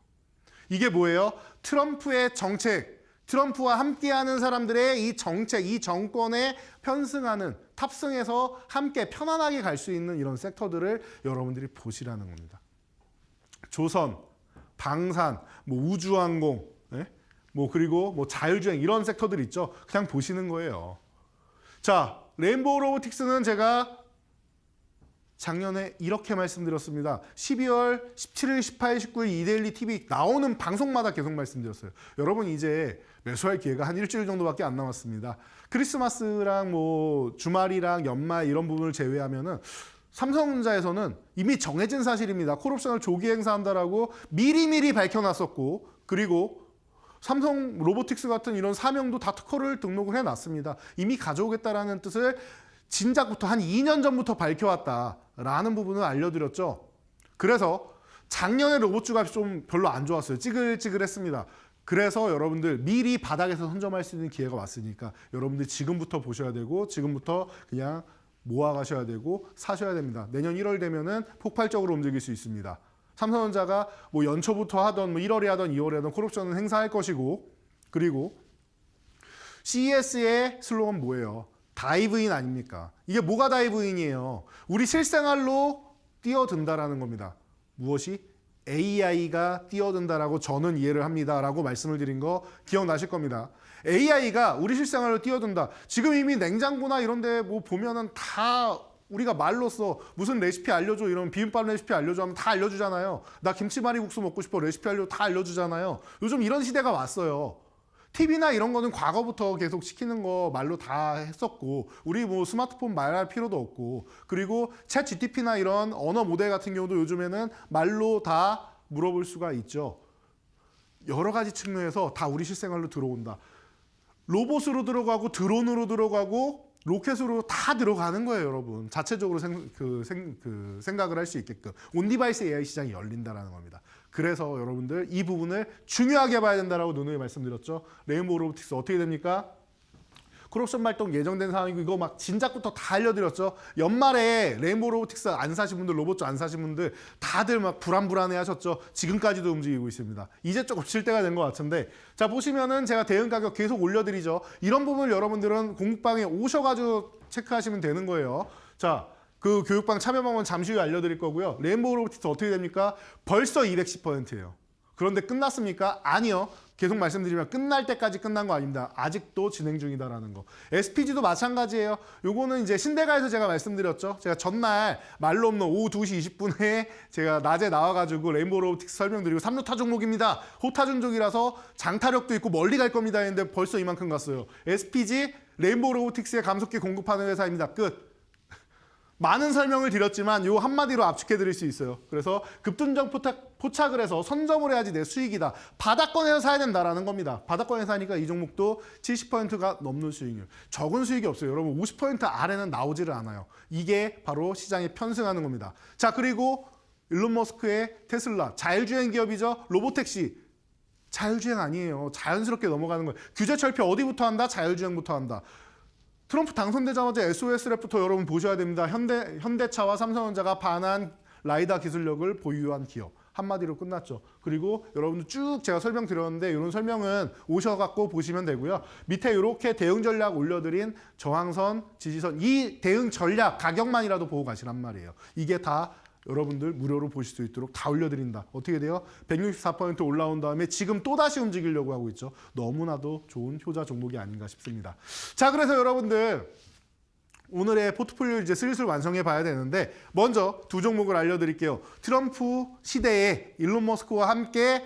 이게 뭐예요? 트럼프의 정책, 트럼프와 함께하는 사람들의 이 정책, 이 정권에 편승하는, 탑승해서 함께 편안하게 갈 수 있는 이런 섹터들을 여러분들이 보시라는 겁니다. 조선, 방산, 뭐 우주항공, 뭐 그리고 뭐 자율주행 이런 색터들 있죠. 그냥 보시는 거예요. 자, 레인보우 로보틱스는 제가 작년에 이렇게 말씀드렸습니다. 12월 17일, 18일, 19일 이데일리 TV 나오는 방송마다 계속 말씀드렸어요. 여러분 이제 매수할 기회가 한 일주일 정도밖에 안 남았습니다. 크리스마스랑 뭐 주말이랑 연말 이런 부분을 제외하면은 삼성전자에서는 이미 정해진 사실입니다. 콜옵션을 조기 행사한다라고 미리미리 밝혀놨었고 그리고 삼성 로보틱스 같은 이런 사명도 다 특허를 등록을 해놨습니다. 이미 가져오겠다라는 뜻을 진작부터 한 2년 전부터 밝혀왔다라는 부분을 알려드렸죠. 그래서 작년에 로봇주 값이 좀 별로 안 좋았어요. 찌글찌글했습니다. 그래서 여러분들 미리 바닥에서 선점할 수 있는 기회가 왔으니까 여러분들 지금부터 보셔야 되고 지금부터 그냥 모아가셔야 되고 사셔야 됩니다. 내년 1월 되면은 폭발적으로 움직일 수 있습니다. 삼성전자가 뭐 연초부터 하던 뭐 1월에 하던 2월에 하던 콜옵션은 행사할 것이고 그리고 CES의 슬로건 뭐예요? 다이브인 아닙니까? 이게 뭐가 다이브인이에요? 우리 실생활로 뛰어든다라는 겁니다. 무엇이? AI가 뛰어든다라고 저는 이해를 합니다라고 말씀을 드린 거 기억나실 겁니다. AI가 우리 실생활로 뛰어든다. 지금 이미 냉장고나 이런 데 뭐 보면은 다 우리가 말로써 무슨 레시피 알려줘 이러면 비빔밥 레시피 알려줘 하면 다 알려주잖아요. 나 김치말이국수 먹고 싶어 레시피 알려줘 다 알려주잖아요. 요즘 이런 시대가 왔어요. TV나 이런 거는 과거부터 계속 시키는 거 말로 다 했었고 우리 뭐 스마트폰 말할 필요도 없고 그리고 챗 GTP나 이런 언어 모델 같은 경우도 요즘에는 말로 다 물어볼 수가 있죠. 여러 가지 측면에서 다 우리 실생활로 들어온다. 로봇으로 들어가고 드론으로 들어가고 로켓으로 다 들어가는 거예요, 여러분. 자체적으로 생각을 할 수 있게끔 온디바이스 AI 시장이 열린다는 겁니다. 그래서 여러분들 이 부분을 중요하게 봐야 된다라고 누누이 말씀드렸죠. 레인보우 로보틱스 어떻게 됩니까? 콜옵션 발동 예정된 상황이고 이거 막 진작부터 다 알려드렸죠. 연말에 레인보우 로보틱스 안 사신 분들, 로봇주 안 사신 분들 다들 막 불안불안해 하셨죠. 지금까지도 움직이고 있습니다. 이제 조금 칠 때가 된 것 같은데 자 보시면은 제가 대응 가격 계속 올려드리죠. 이런 부분을 여러분들은 공부방에 오셔가지고 체크하시면 되는 거예요. 자. 그 교육방 참여 방법은 잠시 후에 알려드릴 거고요. 레인보우 로보틱스 어떻게 됩니까? 벌써 210%예요. 그런데 끝났습니까? 아니요. 계속 말씀드리면 끝날 때까지 끝난 거 아닙니다. 아직도 진행 중이다라는 거. SPG도 마찬가지예요. 요거는 이제 신대가에서 제가 말씀드렸죠. 제가 전날 말로 없는 오후 2시 20분에 제가 낮에 나와가지고 레인보우 로보틱스 설명드리고 3루타 종목입니다. 호타 종족이라서 장타력도 있고 멀리 갈 겁니다 했는데 벌써 이만큼 갔어요. SPG 레인보우 로보틱스의 감속기 공급하는 회사입니다. 끝. 많은 설명을 드렸지만 요 한마디로 압축해 드릴 수 있어요. 그래서 급등정 포착을 해서 선점을 해야지 내 수익이다. 바닥권에서 사야 된다라는 겁니다. 바닥권에서 사니까 이 종목도 70%가 넘는 수익률. 적은 수익이 없어요. 여러분 50% 아래는 나오지를 않아요. 이게 바로 시장에 편승하는 겁니다. 자, 그리고 일론 머스크의 테슬라, 자율주행 기업이죠. 로보택시. 자율주행 아니에요. 자연스럽게 넘어가는 거예요. 규제 철폐 어디부터 한다? 자율주행부터 한다. 트럼프 당선되자마자 SOS랩부터 여러분 보셔야 됩니다. 현대차와 삼성전자가 반한 라이다 기술력을 보유한 기업. 한마디로 끝났죠. 그리고 여러분들 쭉 제가 설명드렸는데 이런 설명은 오셔갖고 보시면 되고요. 밑에 이렇게 대응 전략 올려드린 저항선, 지지선 이 대응 전략 가격만이라도 보고 가시란 말이에요. 이게 다 여러분들 무료로 보실 수 있도록 다 올려드린다. 어떻게 돼요? 164% 올라온 다음에 지금 또다시 움직이려고 하고 있죠. 너무나도 좋은 효자 종목이 아닌가 싶습니다. 자, 그래서 여러분들 오늘의 포트폴리오 이제 슬슬 완성해 봐야 되는데 먼저 두 종목을 알려드릴게요. 트럼프 시대에 일론 머스크와 함께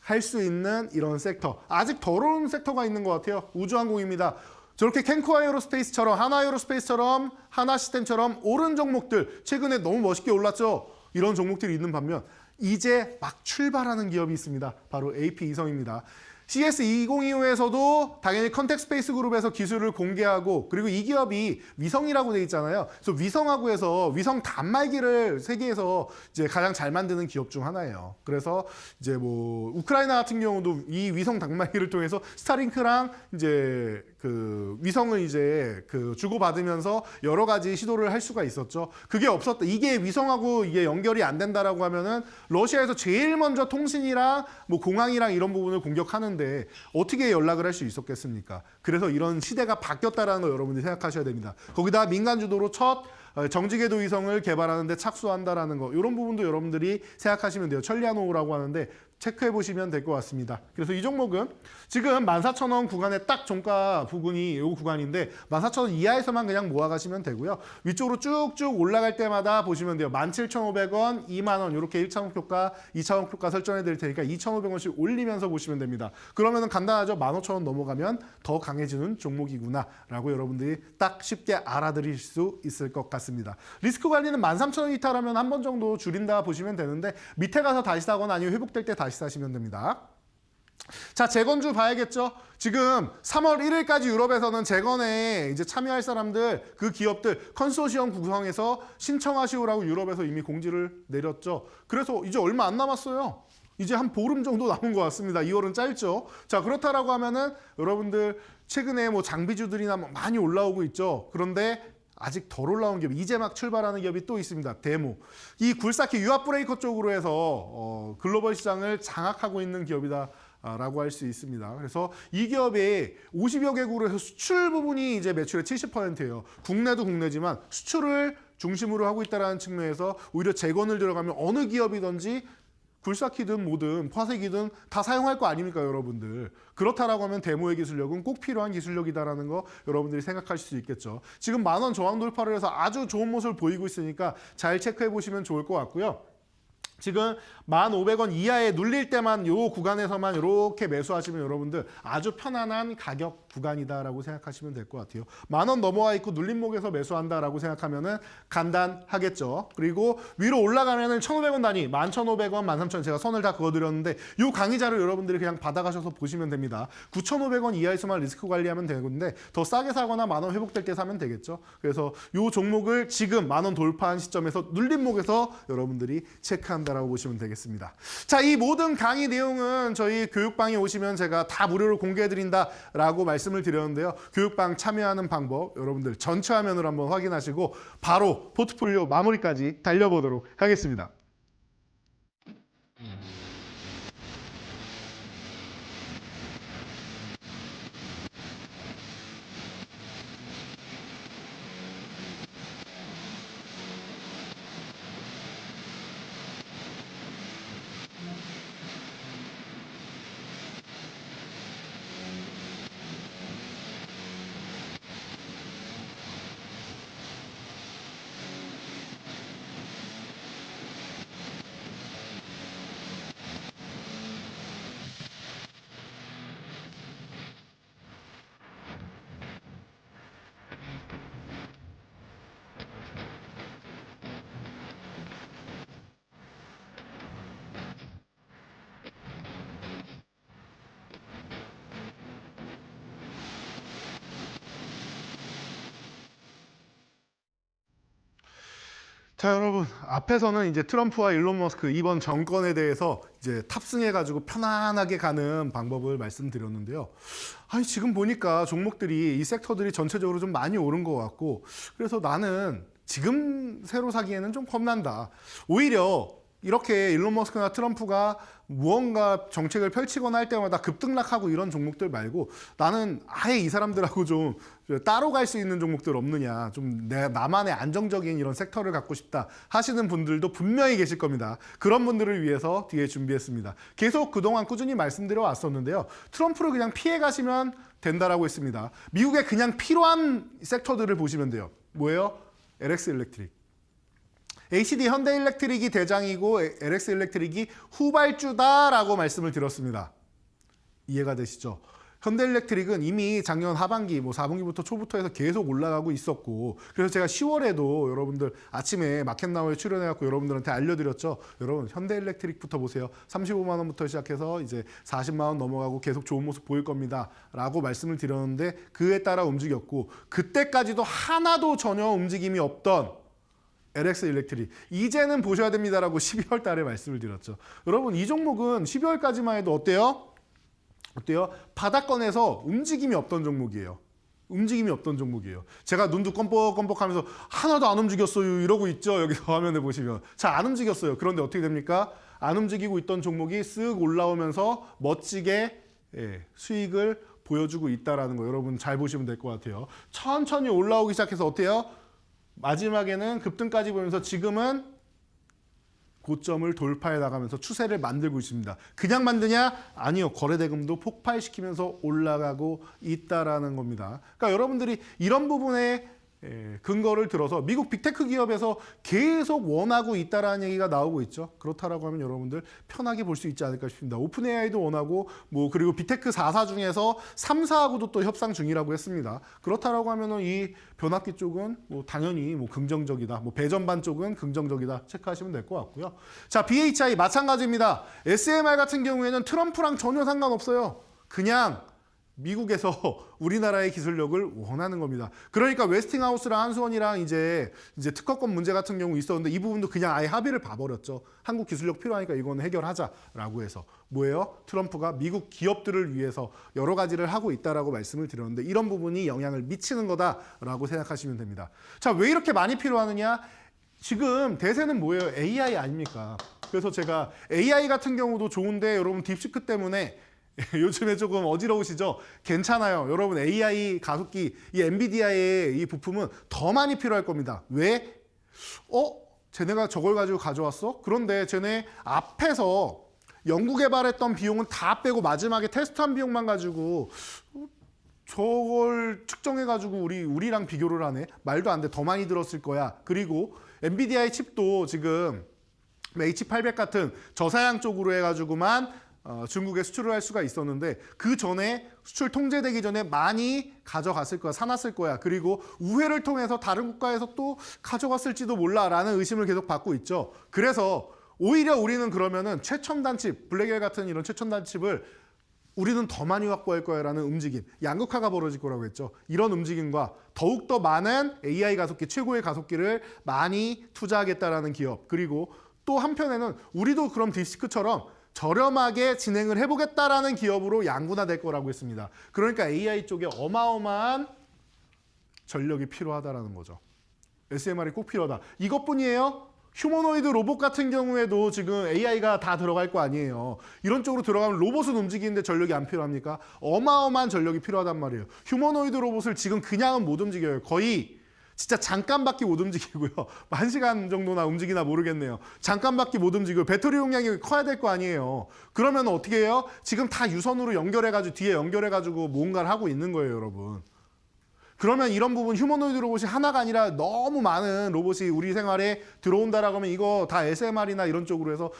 할 수 있는 이런 섹터. 아직 더러운 섹터가 있는 것 같아요. 우주항공입니다. 저렇게 캔코아 에어로스페이스처럼 하나 에어로스페이스처럼 하나 시스템처럼 오른 종목들 최근에 너무 멋있게 올랐죠. 이런 종목들이 있는 반면 이제 막 출발하는 기업이 있습니다. 바로 AP 이성입니다. CS2025에서도 당연히 컨텍스페이스 그룹에서 기술을 공개하고 그리고 이 기업이 위성이라고 돼 있잖아요. 그래서 위성하고 해서 위성 단말기를 세계에서 이제 가장 잘 만드는 기업 중 하나예요. 그래서 이제 뭐 우크라이나 같은 경우도 이 위성 단말기를 통해서 스타링크랑 이제 그 위성을 이제 그 주고받으면서 여러 가지 시도를 할 수가 있었죠. 그게 없었다. 이게 위성하고 이게 연결이 안 된다라고 하면은 러시아에서 제일 먼저 통신이랑 뭐 공항이랑 이런 부분을 공격하는데 어떻게 연락을 할 수 있었겠습니까? 그래서 이런 시대가 바뀌었다라는 거 여러분들이 생각하셔야 됩니다. 거기다 민간 주도로 첫 정지궤도 위성을 개발하는데 착수한다라는 거 이런 부분도 여러분들이 생각하시면 돼요. 천리안호라고 하는데 체크해 보시면 될 것 같습니다. 그래서 이 종목은 지금 14,000원 구간에 딱 종가 부근이 이 구간인데 14,000원 이하에서만 그냥 모아가시면 되고요. 위쪽으로 쭉쭉 올라갈 때마다 보시면 돼요. 17,500원, 2만원 이렇게 1차 목표가, 2차 목표가 설정해 드릴 테니까 2,500원씩 올리면서 보시면 됩니다. 그러면 간단하죠. 15,000원 넘어가면 더 강해지는 종목이구나 라고 여러분들이 딱 쉽게 알아들일 수 있을 것 같습니다. 리스크 관리는 13,000원 이탈하면 한 번 정도 줄인다 보시면 되는데 밑에 가서 다시 사거나 아니면 회복될 때 다시 사시면 됩니다. 자, 재건주 봐야겠죠. 지금 3월 1일까지 유럽에서는 재건에 이제 참여할 사람들, 그 기업들 컨소시엄 구성해서 신청하시오라고 유럽에서 이미 공지를 내렸죠. 그래서 이제 얼마 안 남았어요. 이제 한 보름 정도 남은 것 같습니다. 2월은 짧죠. 자, 그렇다라고 하면은 여러분들 최근에 뭐 장비주들이나 많이 올라오고 있죠. 그런데 아직 덜 올라온 기업, 이제 막 출발하는 기업이 또 있습니다. 데모. 이 굴삭기 유압 브레이커 쪽으로 해서 글로벌 시장을 장악하고 있는 기업이다. 라고 할 수 있습니다. 그래서 이 기업이 50여 개국으로 해서 수출 부분이 이제 매출의 70%예요. 국내도 국내지만 수출을 중심으로 하고 있다는 측면에서 오히려 재건을 들어가면 어느 기업이든지 굴삭기든 뭐든 화색이든 다 사용할 거 아닙니까, 여러분들. 그렇다라고 하면 데모의 기술력은 꼭 필요한 기술력이다라는 거 여러분들이 생각하실 수 있겠죠. 지금 10,000원 저항 돌파를 해서 아주 좋은 모습을 보이고 있으니까 잘 체크해 보시면 좋을 것 같고요. 지금 1,500원 이하에 눌릴 때만 요 구간에서만 이렇게 매수하시면 여러분들 아주 편안한 가격 구간이다라고 생각하시면 될 것 같아요. 10,000원 넘어와 있고 눌림목에서 매수한다라고 생각하면은 간단하겠죠. 그리고 위로 올라가면은 1,500원 단위, 11,500원, 13,000원 제가 선을 다 그어드렸는데 요 강의자를 여러분들이 그냥 받아가셔서 보시면 됩니다. 9,500원 이하에서만 리스크 관리하면 되는데 더 싸게 사거나 10,000원 회복될 때 사면 되겠죠. 그래서 요 종목을 지금 10,000원 돌파한 시점에서 눌림목에서 여러분들이 체크한다라고 보시면 되겠습니다. 자, 이 모든 강의 내용은 저희 교육방에 오시면 제가 다 무료로 공개해드린다라고 말씀을 드렸는데요. 교육방 참여하는 방법 여러분들 전체 화면으로 한번 확인하시고 바로 포트폴리오 마무리까지 달려보도록 하겠습니다. 자, 여러분, 앞에서는 이제 트럼프와 일론 머스크 이번 정권에 대해서 이제 탑승해가지고 편안하게 가는 방법을 말씀드렸는데요. 아니, 지금 보니까 종목들이 이 섹터들이 전체적으로 좀 많이 오른 것 같고, 그래서 나는 지금 새로 사기에는 좀 겁난다. 오히려 이렇게 일론 머스크나 트럼프가 무언가 정책을 펼치거나 할 때마다 급등락하고 이런 종목들 말고 나는 아예 이 사람들하고 좀 따로 갈 수 있는 종목들 없느냐, 좀 나만의 안정적인 이런 섹터를 갖고 싶다 하시는 분들도 분명히 계실 겁니다. 그런 분들을 위해서 뒤에 준비했습니다. 계속 그동안 꾸준히 말씀드려 왔었는데요. 트럼프를 그냥 피해 가시면 된다라고 했습니다. 미국에 그냥 필요한 섹터들을 보시면 돼요. 뭐예요? LX 일렉트릭. HD 현대일렉트릭이 대장이고 LX 일렉트릭이 후발주다라고 말씀을 드렸습니다. 이해가 되시죠? 현대일렉트릭은 이미 작년 하반기, 4분기부터 초부터 해서 계속 올라가고 있었고, 그래서 제가 10월에도 여러분들 아침에 마켓나우에 출연해갖고 여러분들한테 알려드렸죠. 여러분, 현대일렉트릭부터 보세요. 35만 원부터 시작해서 이제 40만 원 넘어가고 계속 좋은 모습 보일 겁니다. 라고 말씀을 드렸는데 그에 따라 움직였고, 그때까지도 하나도 전혀 움직임이 없던 LX 일렉트릭 이제는 보셔야 됩니다라고 12월 달에 말씀을 드렸죠. 여러분, 이 종목은 12월까지만 해도 어때요? 바닥권에서 움직임이 없던 종목이에요. 움직임이 없던 종목이에요. 제가 눈도 껌뻑껌뻑하면서 하나도 안 움직였어요 이러고 있죠. 여기서 화면에 보시면 잘 안 움직였어요. 그런데 어떻게 됩니까? 안 움직이고 있던 종목이 쓱 올라오면서 멋지게 수익을 보여주고 있다는 거 여러분 잘 보시면 될 것 같아요. 천천히 올라오기 시작해서 어때요? 마지막에는 급등까지 보면서 지금은 고점을 돌파해 나가면서 추세를 만들고 있습니다. 그냥 만드냐? 아니요. 거래대금도 폭발시키면서 올라가고 있다라는 겁니다. 그러니까 여러분들이 이런 부분에 근거를 들어서 미국 빅테크 기업에서 계속 원하고 있다라는 얘기가 나오고 있죠. 그렇다라고 하면 여러분들 편하게 볼 수 있지 않을까 싶습니다. 오픈 AI도 원하고 그리고 빅테크 4사 중에서 3사하고도 또 협상 중이라고 했습니다. 그렇다라고 하면은 이 변압기 쪽은 당연히 긍정적이다. 배전반 쪽은 긍정적이다. 체크하시면 될 것 같고요. 자, BHI 마찬가지입니다. SMR 같은 경우에는 트럼프랑 전혀 상관없어요. 그냥 미국에서 우리나라의 기술력을 원하는 겁니다. 그러니까 웨스팅하우스랑 한수원이랑 이제 특허권 문제 같은 경우 있었는데 이 부분도 그냥 아예 합의를 봐버렸죠. 한국 기술력 필요하니까 이건 해결하자라고 해서 뭐예요? 트럼프가 미국 기업들을 위해서 여러 가지를 하고 있다라고 말씀을 드렸는데 이런 부분이 영향을 미치는 거다라고 생각하시면 됩니다. 자, 왜 이렇게 많이 필요하느냐? 지금 대세는 뭐예요? AI 아닙니까? 그래서 제가 AI 같은 경우도 좋은데 여러분 딥시크 때문에 요즘에 조금 어지러우시죠? 괜찮아요. 여러분 AI 가속기, 이 엔비디아의 이 부품은 더 많이 필요할 겁니다. 왜? 쟤네가 저걸 가지고 가져왔어? 그런데 쟤네 앞에서 연구개발했던 비용은 다 빼고 마지막에 테스트한 비용만 가지고 저걸 측정해가지고 우리랑 비교를 하네? 말도 안 돼. 더 많이 들었을 거야. 그리고 엔비디아의 칩도 지금 H800 같은 저사양 쪽으로 해가지고만 중국에 수출을 할 수가 있었는데 그 전에 수출 통제되기 전에 많이 가져갔을 거야, 사놨을 거야. 그리고 우회를 통해서 다른 국가에서 또 가져갔을지도 몰라라는 의심을 계속 받고 있죠. 그래서 오히려 우리는 그러면은 최첨단 칩, 블랙엘 같은 이런 최첨단 칩을 우리는 더 많이 확보할 거야라는 움직임, 양극화가 벌어질 거라고 했죠. 이런 움직임과 더욱더 많은 AI 가속기, 최고의 가속기를 많이 투자하겠다라는 기업, 그리고 또 한편에는 우리도 그럼 딥시크처럼 저렴하게 진행을 해보겠다라는 기업으로 양분화될 거라고 했습니다. 그러니까 AI 쪽에 어마어마한 전력이 필요하다라는 거죠. SMR이 꼭 필요하다. 이것뿐이에요? 휴머노이드 로봇 같은 경우에도 지금 AI가 다 들어갈 거 아니에요. 이런 쪽으로 들어가면 로봇은 움직이는데 전력이 안 필요합니까? 어마어마한 전력이 필요하단 말이에요. 휴머노이드 로봇을 지금 그냥은 못 움직여요. 거의 진짜 잠깐밖에 못 움직이고요. 1시간 정도나 움직이나 모르겠네요. 잠깐밖에 못 움직이고 배터리 용량이 커야 될 거 아니에요. 그러면 어떻게 해요? 지금 다 유선으로 연결해가지고 뒤에 연결해가지고 뭔가를 하고 있는 거예요, 여러분. 그러면 이런 부분 휴머노이드 로봇이 하나가 아니라 너무 많은 로봇이 우리 생활에 들어온다라고 하면 이거 다 SMR이나 이런 쪽으로 해서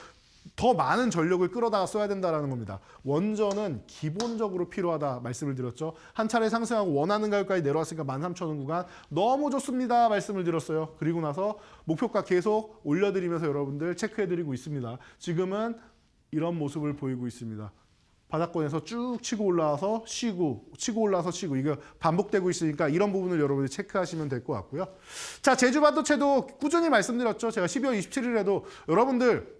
더 많은 전력을 끌어다가 써야 된다는 겁니다. 원전은 기본적으로 필요하다 말씀을 드렸죠. 한 차례 상승하고 원하는 가격까지 내려왔으니까 13,000원 구간 너무 좋습니다 말씀을 드렸어요. 그리고 나서 목표가 계속 올려드리면서 여러분들 체크해드리고 있습니다. 지금은 이런 모습을 보이고 있습니다. 바닥권에서 쭉 치고 올라와서 쉬고 치고 올라와서 쉬고 이거 반복되고 있으니까 이런 부분을 여러분들이 체크하시면 될 것 같고요. 자, 제주 반도체도 꾸준히 말씀드렸죠. 제가 12월 27일에도 여러분들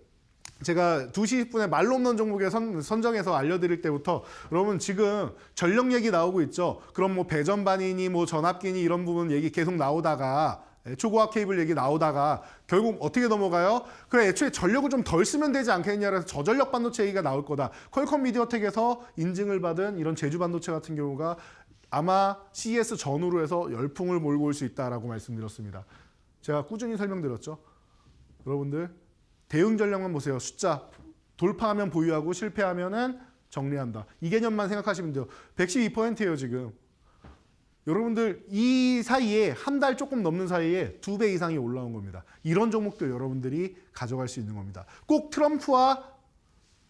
제가 2시 10분에 말로 없는 종목에 선정해서 알려드릴 때부터 여러분 지금 전력 얘기 나오고 있죠. 그럼 뭐 배전반이니 뭐 전압기니 이런 부분 얘기 계속 나오다가 초고압 케이블 얘기 나오다가 결국 어떻게 넘어가요? 그래 애초에 전력을 좀 덜 쓰면 되지 않겠냐 그래서 저전력 반도체 얘기가 나올 거다. 퀄컴 미디어텍에서 인증을 받은 이런 제주 반도체 같은 경우가 아마 CES 전후로 해서 열풍을 몰고 올 수 있다라고 말씀드렸습니다. 제가 꾸준히 설명드렸죠. 여러분들 대응 전략만 보세요. 숫자 돌파하면 보유하고 실패하면은 정리한다. 이 개념만 생각하시면 돼요. 112%예요 지금. 여러분들 이 사이에 한 달 조금 넘는 사이에 2배 이상이 올라온 겁니다. 이런 종목들 여러분들이 가져갈 수 있는 겁니다. 꼭 트럼프와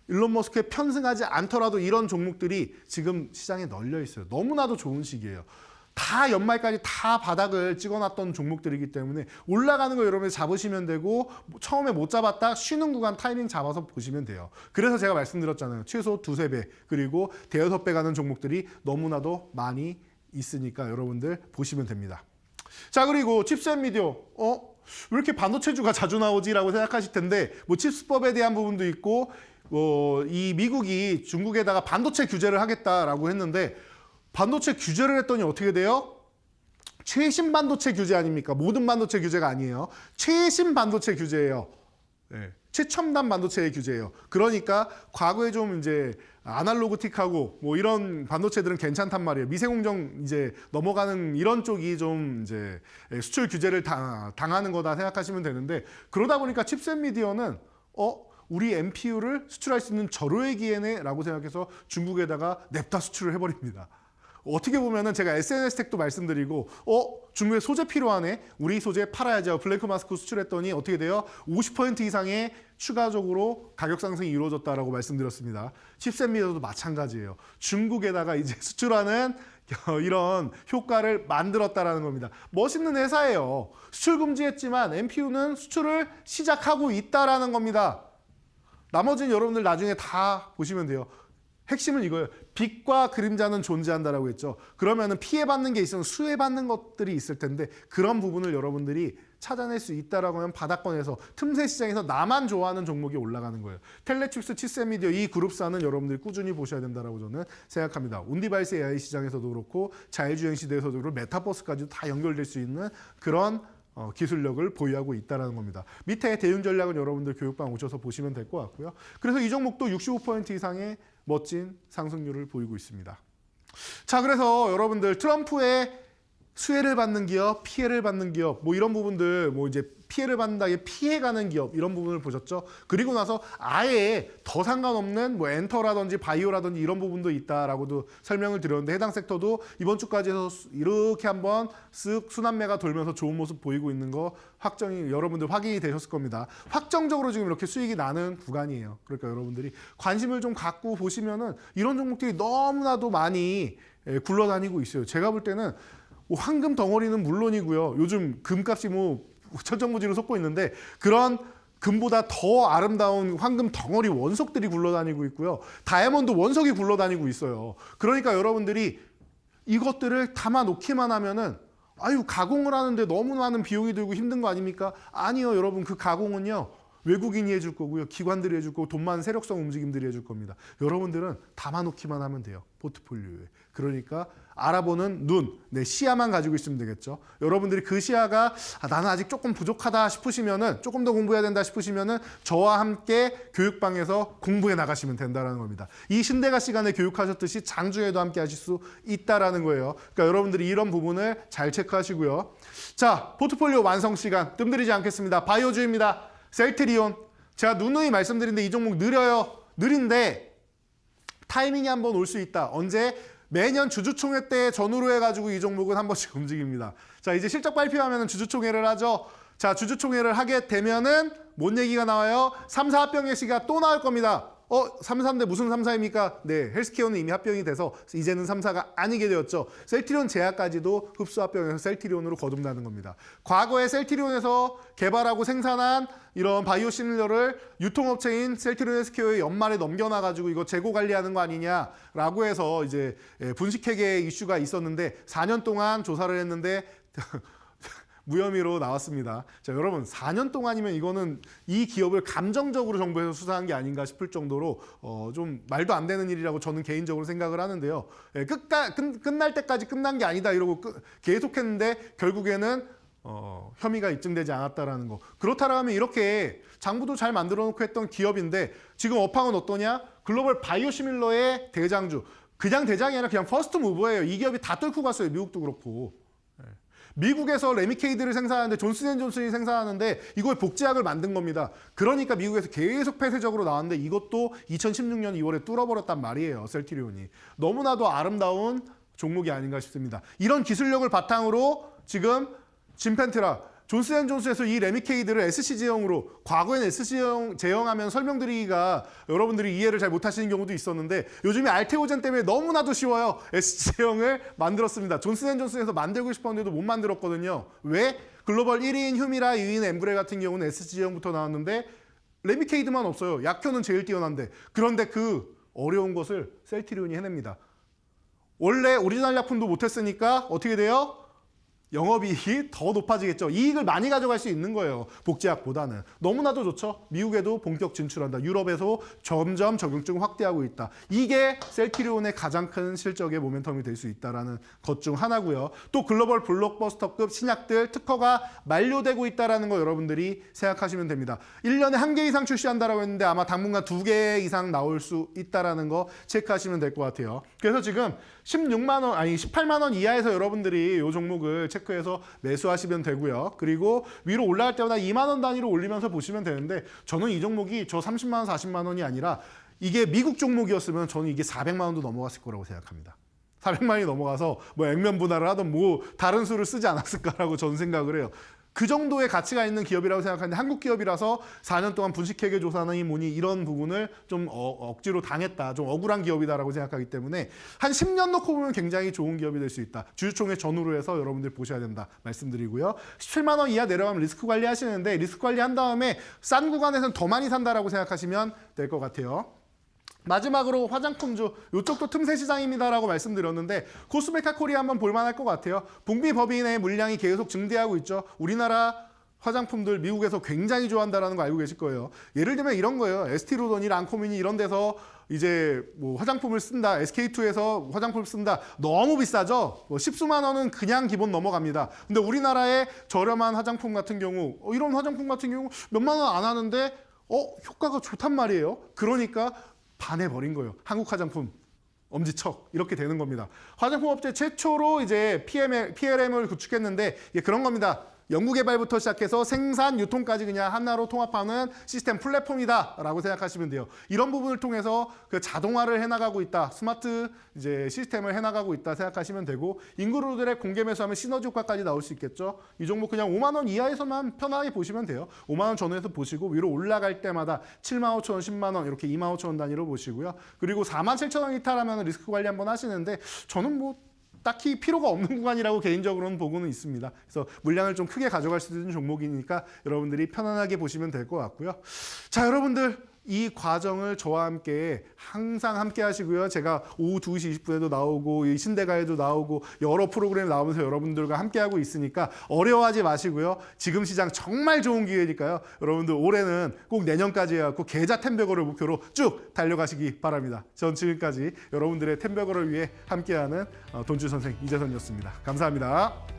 일론 머스크에 편승하지 않더라도 이런 종목들이 지금 시장에 널려 있어요. 너무나도 좋은 시기예요. 다 연말까지 다 바닥을 찍어놨던 종목들이기 때문에 올라가는 거 여러분이 잡으시면 되고 처음에 못 잡았다 쉬는 구간 타이밍 잡아서 보시면 돼요. 그래서 제가 말씀드렸잖아요. 최소 2~3배 그리고 대여섯 배 가는 종목들이 너무나도 많이 있으니까 여러분들 보시면 됩니다. 자, 그리고 칩셋 미디어 왜 이렇게 반도체주가 자주 나오지라고 생각하실 텐데 뭐 칩스법에 대한 부분도 있고 이 미국이 중국에다가 반도체 규제를 하겠다라고 했는데 반도체 규제를 했더니 어떻게 돼요? 최신 반도체 규제 아닙니까? 모든 반도체 규제가 아니에요. 최신 반도체 규제예요. 네. 최첨단 반도체의 규제예요. 그러니까 과거에 좀 이제 아날로그틱하고 뭐 이런 반도체들은 괜찮단 말이에요. 미세공정 이제 넘어가는 이런 쪽이 좀 이제 수출 규제를 당하는 거다 생각하시면 되는데 그러다 보니까 칩셋 미디어는 우리 MPU를 수출할 수 있는 절호의 기회네라고 생각해서 중국에다가 냅다 수출을 해버립니다. 어떻게 보면은 제가 SNS 택도 말씀드리고 중국에 소재 필요하네 우리 소재 팔아야죠. 블랭크 마스크 수출했더니 어떻게 돼요? 50% 이상의 추가적으로 가격 상승이 이루어졌다라고 말씀드렸습니다. 칩셋 미디어도 마찬가지예요. 중국에다가 이제 수출하는 이런 효과를 만들었다라는 겁니다. 멋있는 회사예요. 수출 금지했지만 MPU는 수출을 시작하고 있다라는 겁니다. 나머지는 여러분들 나중에 다 보시면 돼요. 핵심은 이거예요. 빛과 그림자는 존재한다라고 했죠. 그러면은 피해받는 게 있으면 수혜받는 것들이 있을 텐데 그런 부분을 여러분들이 찾아낼 수 있다라고 하면 바닥권에서 틈새 시장에서 나만 좋아하는 종목이 올라가는 거예요. 텔레칩스, 칩셋 미디어 이 그룹사는 여러분들이 꾸준히 보셔야 된다라고 저는 생각합니다. 온디바이스 AI 시장에서도 그렇고 자율주행 시대에서도 그렇고 메타버스까지도 다 연결될 수 있는 그런 기술력을 보유하고 있다는 겁니다. 밑에 대응 전략은 여러분들 교육방 오셔서 보시면 될 것 같고요. 그래서 이 종목도 65% 이상의 멋진 상승률을 보이고 있습니다. 자, 그래서 여러분들 트럼프의 수혜를 받는 기업, 피해를 받는 기업, 뭐 이런 부분들, 뭐 이제 피해를 받는다에 피해가는 기업 이런 부분을 보셨죠. 그리고 나서 아예 더 상관없는 뭐 엔터라든지 바이오라든지 이런 부분도 있다라고도 설명을 드렸는데 해당 섹터도 이번 주까지 해서 이렇게 한번 쓱 순환매가 돌면서 좋은 모습 보이고 있는 거 확정이 여러분들 확인이 되셨을 겁니다. 확정적으로 지금 이렇게 수익이 나는 구간이에요. 그러니까 여러분들이 관심을 좀 갖고 보시면은 이런 종목들이 너무나도 많이 굴러다니고 있어요. 제가 볼 때는 황금 덩어리는 물론이고요. 요즘 금값이 뭐 천정부지로 솟고 있는데 그런 금보다 더 아름다운 황금 덩어리 원석들이 굴러다니고 있고요. 다이아몬드 원석이 굴러다니고 있어요. 그러니까 여러분들이 이것들을 담아 놓기만 하면은 아유 가공을 하는데 너무 많은 비용이 들고 힘든 거 아닙니까? 아니요 여러분 그 가공은요. 외국인이 해줄 거고요. 기관들이 해줄 거고 돈 많은 세력성 움직임들이 해줄 겁니다. 여러분들은 담아놓기만 하면 돼요. 포트폴리오에. 그러니까 알아보는 눈, 내 시야만 가지고 있으면 되겠죠. 여러분들이 그 시야가 나는 아직 조금 부족하다 싶으시면은 조금 더 공부해야 된다 싶으시면은 저와 함께 교육방에서 공부해 나가시면 된다는 겁니다. 이 신대가 시간에 교육하셨듯이 장중에도 함께 하실 수 있다라는 거예요. 그러니까 여러분들이 이런 부분을 잘 체크하시고요. 자, 포트폴리오 완성 시간 뜸들이지 않겠습니다. 바이오주입니다. 셀트리온. 제가 누누이 말씀드린데 이 종목 느려요. 느린데 타이밍이 한번 올 수 있다. 언제? 매년 주주총회 때 전후로 해가지고 이 종목은 한 번씩 움직입니다. 자, 이제 실적 발표하면 주주총회를 하죠. 자, 주주총회를 하게 되면은 뭔 얘기가 나와요? 3, 4합병 예시가 또 나올 겁니다. 3사인데 무슨 3사입니까? 네, 헬스케어는 이미 합병이 돼서 이제는 3사가 아니게 되었죠. 셀트리온 제약까지도 흡수 합병해서 셀트리온으로 거듭나는 겁니다. 과거에 셀트리온에서 개발하고 생산한 이런 바이오시밀러를 유통업체인 셀트리온 헬스케어의 연말에 넘겨놔가지고 이거 재고 관리하는 거 아니냐라고 해서 이제 분식회계 이슈가 있었는데 4년 동안 조사를 했는데 무혐의로 나왔습니다. 자, 여러분 4년 동안이면 이거는 이 기업을 감정적으로 정부에서 수사한 게 아닌가 싶을 정도로 좀 말도 안 되는 일이라고 저는 개인적으로 생각을 하는데요. 끝날 때까지 끝난 게 아니다 이러고 계속했는데 결국에는 혐의가 입증되지 않았다라는 거. 그렇다면 이렇게 장부도 잘 만들어 놓고 했던 기업인데 지금 업황은 어떠냐? 글로벌 바이오시밀러의 대장주. 그냥 대장이 아니라 그냥 퍼스트 무버예요. 이 기업이 다 뚫고 갔어요. 미국도 그렇고. 미국에서 레미케이드를 생산하는데 존슨앤존슨이 생산하는데 이걸 복제약을 만든 겁니다. 그러니까 미국에서 계속 폐쇄적으로 나왔는데 이것도 2016년 2월에 뚫어버렸단 말이에요. 셀트리온이. 너무나도 아름다운 종목이 아닌가 싶습니다. 이런 기술력을 바탕으로 지금 진펜트라 존슨앤존슨에서 이 레미케이드를 SC 제형으로 과거에는 SC 제형하면 설명드리기가 여러분들이 이해를 잘 못하시는 경우도 있었는데 요즘에 알테오젠 때문에 너무나도 쉬워요. SC 제형을 만들었습니다. 존슨앤존슨에서 만들고 싶었는데도 못 만들었거든요. 왜? 글로벌 1위인 휴미라, 2위인 엠브레 같은 경우는 SC 제형부터 나왔는데 레미케이드만 없어요. 약효는 제일 뛰어난데. 그런데 그 어려운 것을 셀트리온이 해냅니다. 원래 오리지널 약품도 못했으니까 어떻게 돼요? 영업이익이 더 높아지겠죠. 이익을 많이 가져갈 수 있는 거예요. 복제약보다는. 너무나도 좋죠. 미국에도 본격 진출한다. 유럽에서 점점 적용증을 확대하고 있다. 이게 셀트리온의 가장 큰 실적의 모멘텀이 될 수 있다는 것 중 하나고요. 또 글로벌 블록버스터급 신약들 특허가 만료되고 있다는 거 여러분들이 생각하시면 됩니다. 1년에 1개 이상 출시한다라고 했는데 아마 당분간 2개 이상 나올 수 있다는 거 체크하시면 될 것 같아요. 그래서 지금 16만 원, 아니 18만 원 이하에서 여러분들이 이 종목을 체크해서 매수하시면 되고요. 그리고 위로 올라갈 때마다 2만 원 단위로 올리면서 보시면 되는데 저는 이 종목이 저 30만 원, 40만 원이 아니라 이게 미국 종목이었으면 저는 이게 400만 원도 넘어갔을 거라고 생각합니다. 400만 원이 넘어가서 뭐 액면 분할을 하든 뭐 다른 수를 쓰지 않았을까라고 저는 생각을 해요. 그 정도의 가치가 있는 기업이라고 생각하는데 한국 기업이라서 4년 동안 분식회계 조사니 뭐니 이런 부분을 좀 억지로 당했다. 좀 억울한 기업이다라고 생각하기 때문에 한 10년 놓고 보면 굉장히 좋은 기업이 될 수 있다. 주주총회 전후로 해서 여러분들 보셔야 된다 말씀드리고요. 17만 원 이하 내려가면 리스크 관리 하시는데 리스크 관리한 다음에 싼 구간에서는 더 많이 산다라고 생각하시면 될 것 같아요. 마지막으로 화장품주, 이쪽도 틈새 시장입니다라고 말씀드렸는데 코스메카 코리아 한번 볼만할 것 같아요. 북미 법인의 물량이 계속 증대하고 있죠. 우리나라 화장품들 미국에서 굉장히 좋아한다는 거 알고 계실 거예요. 예를 들면 이런 거예요. 에스티로더니, 랑코미니 이런 데서 이제 뭐 화장품을 쓴다. SK2에서 화장품을 쓴다. 너무 비싸죠. 뭐 10수만 원은 그냥 기본 넘어갑니다. 근데 우리나라의 저렴한 화장품 같은 경우 이런 화장품 같은 경우 몇만 원 안 하는데 효과가 좋단 말이에요. 그러니까 반해버린 거예요. 한국 화장품 엄지척 이렇게 되는 겁니다. 화장품 업체 최초로 이제 PLM을 구축했는데 이게 그런 겁니다. 연구개발부터 시작해서 생산, 유통까지 그냥 하나로 통합하는 시스템 플랫폼이다라고 생각하시면 돼요. 이런 부분을 통해서 그 자동화를 해나가고 있다, 스마트 이제 시스템을 해나가고 있다 생각하시면 되고 인그루들의 공개 매수하면 시너지 효과까지 나올 수 있겠죠. 이 종목 그냥 5만 원 이하에서만 편하게 보시면 돼요. 5만 원 전후에서 보시고 위로 올라갈 때마다 7만 5천 원, 10만 원 이렇게 2만 5천 원 단위로 보시고요. 그리고 4만 7천 원 이탈하면 리스크 관리 한번 하시는데 저는 뭐 딱히 필요가 없는 구간이라고 개인적으로는 보고는 있습니다. 그래서 물량을 좀 크게 가져갈 수 있는 종목이니까 여러분들이 편안하게 보시면 될 것 같고요. 자, 여러분들 이 과정을 저와 함께 항상 함께 하시고요. 제가 오후 2시 20분에도 나오고 이 신대가에도 나오고 여러 프로그램 나오면서 여러분들과 함께 하고 있으니까 어려워하지 마시고요. 지금 시장 정말 좋은 기회니까요. 여러분들 올해는 꼭 내년까지 해갖고 계좌 템백어를 목표로 쭉 달려가시기 바랍니다. 전 지금까지 여러분들의 템백어를 위해 함께하는 돈주 선생 이재선이었습니다. 감사합니다.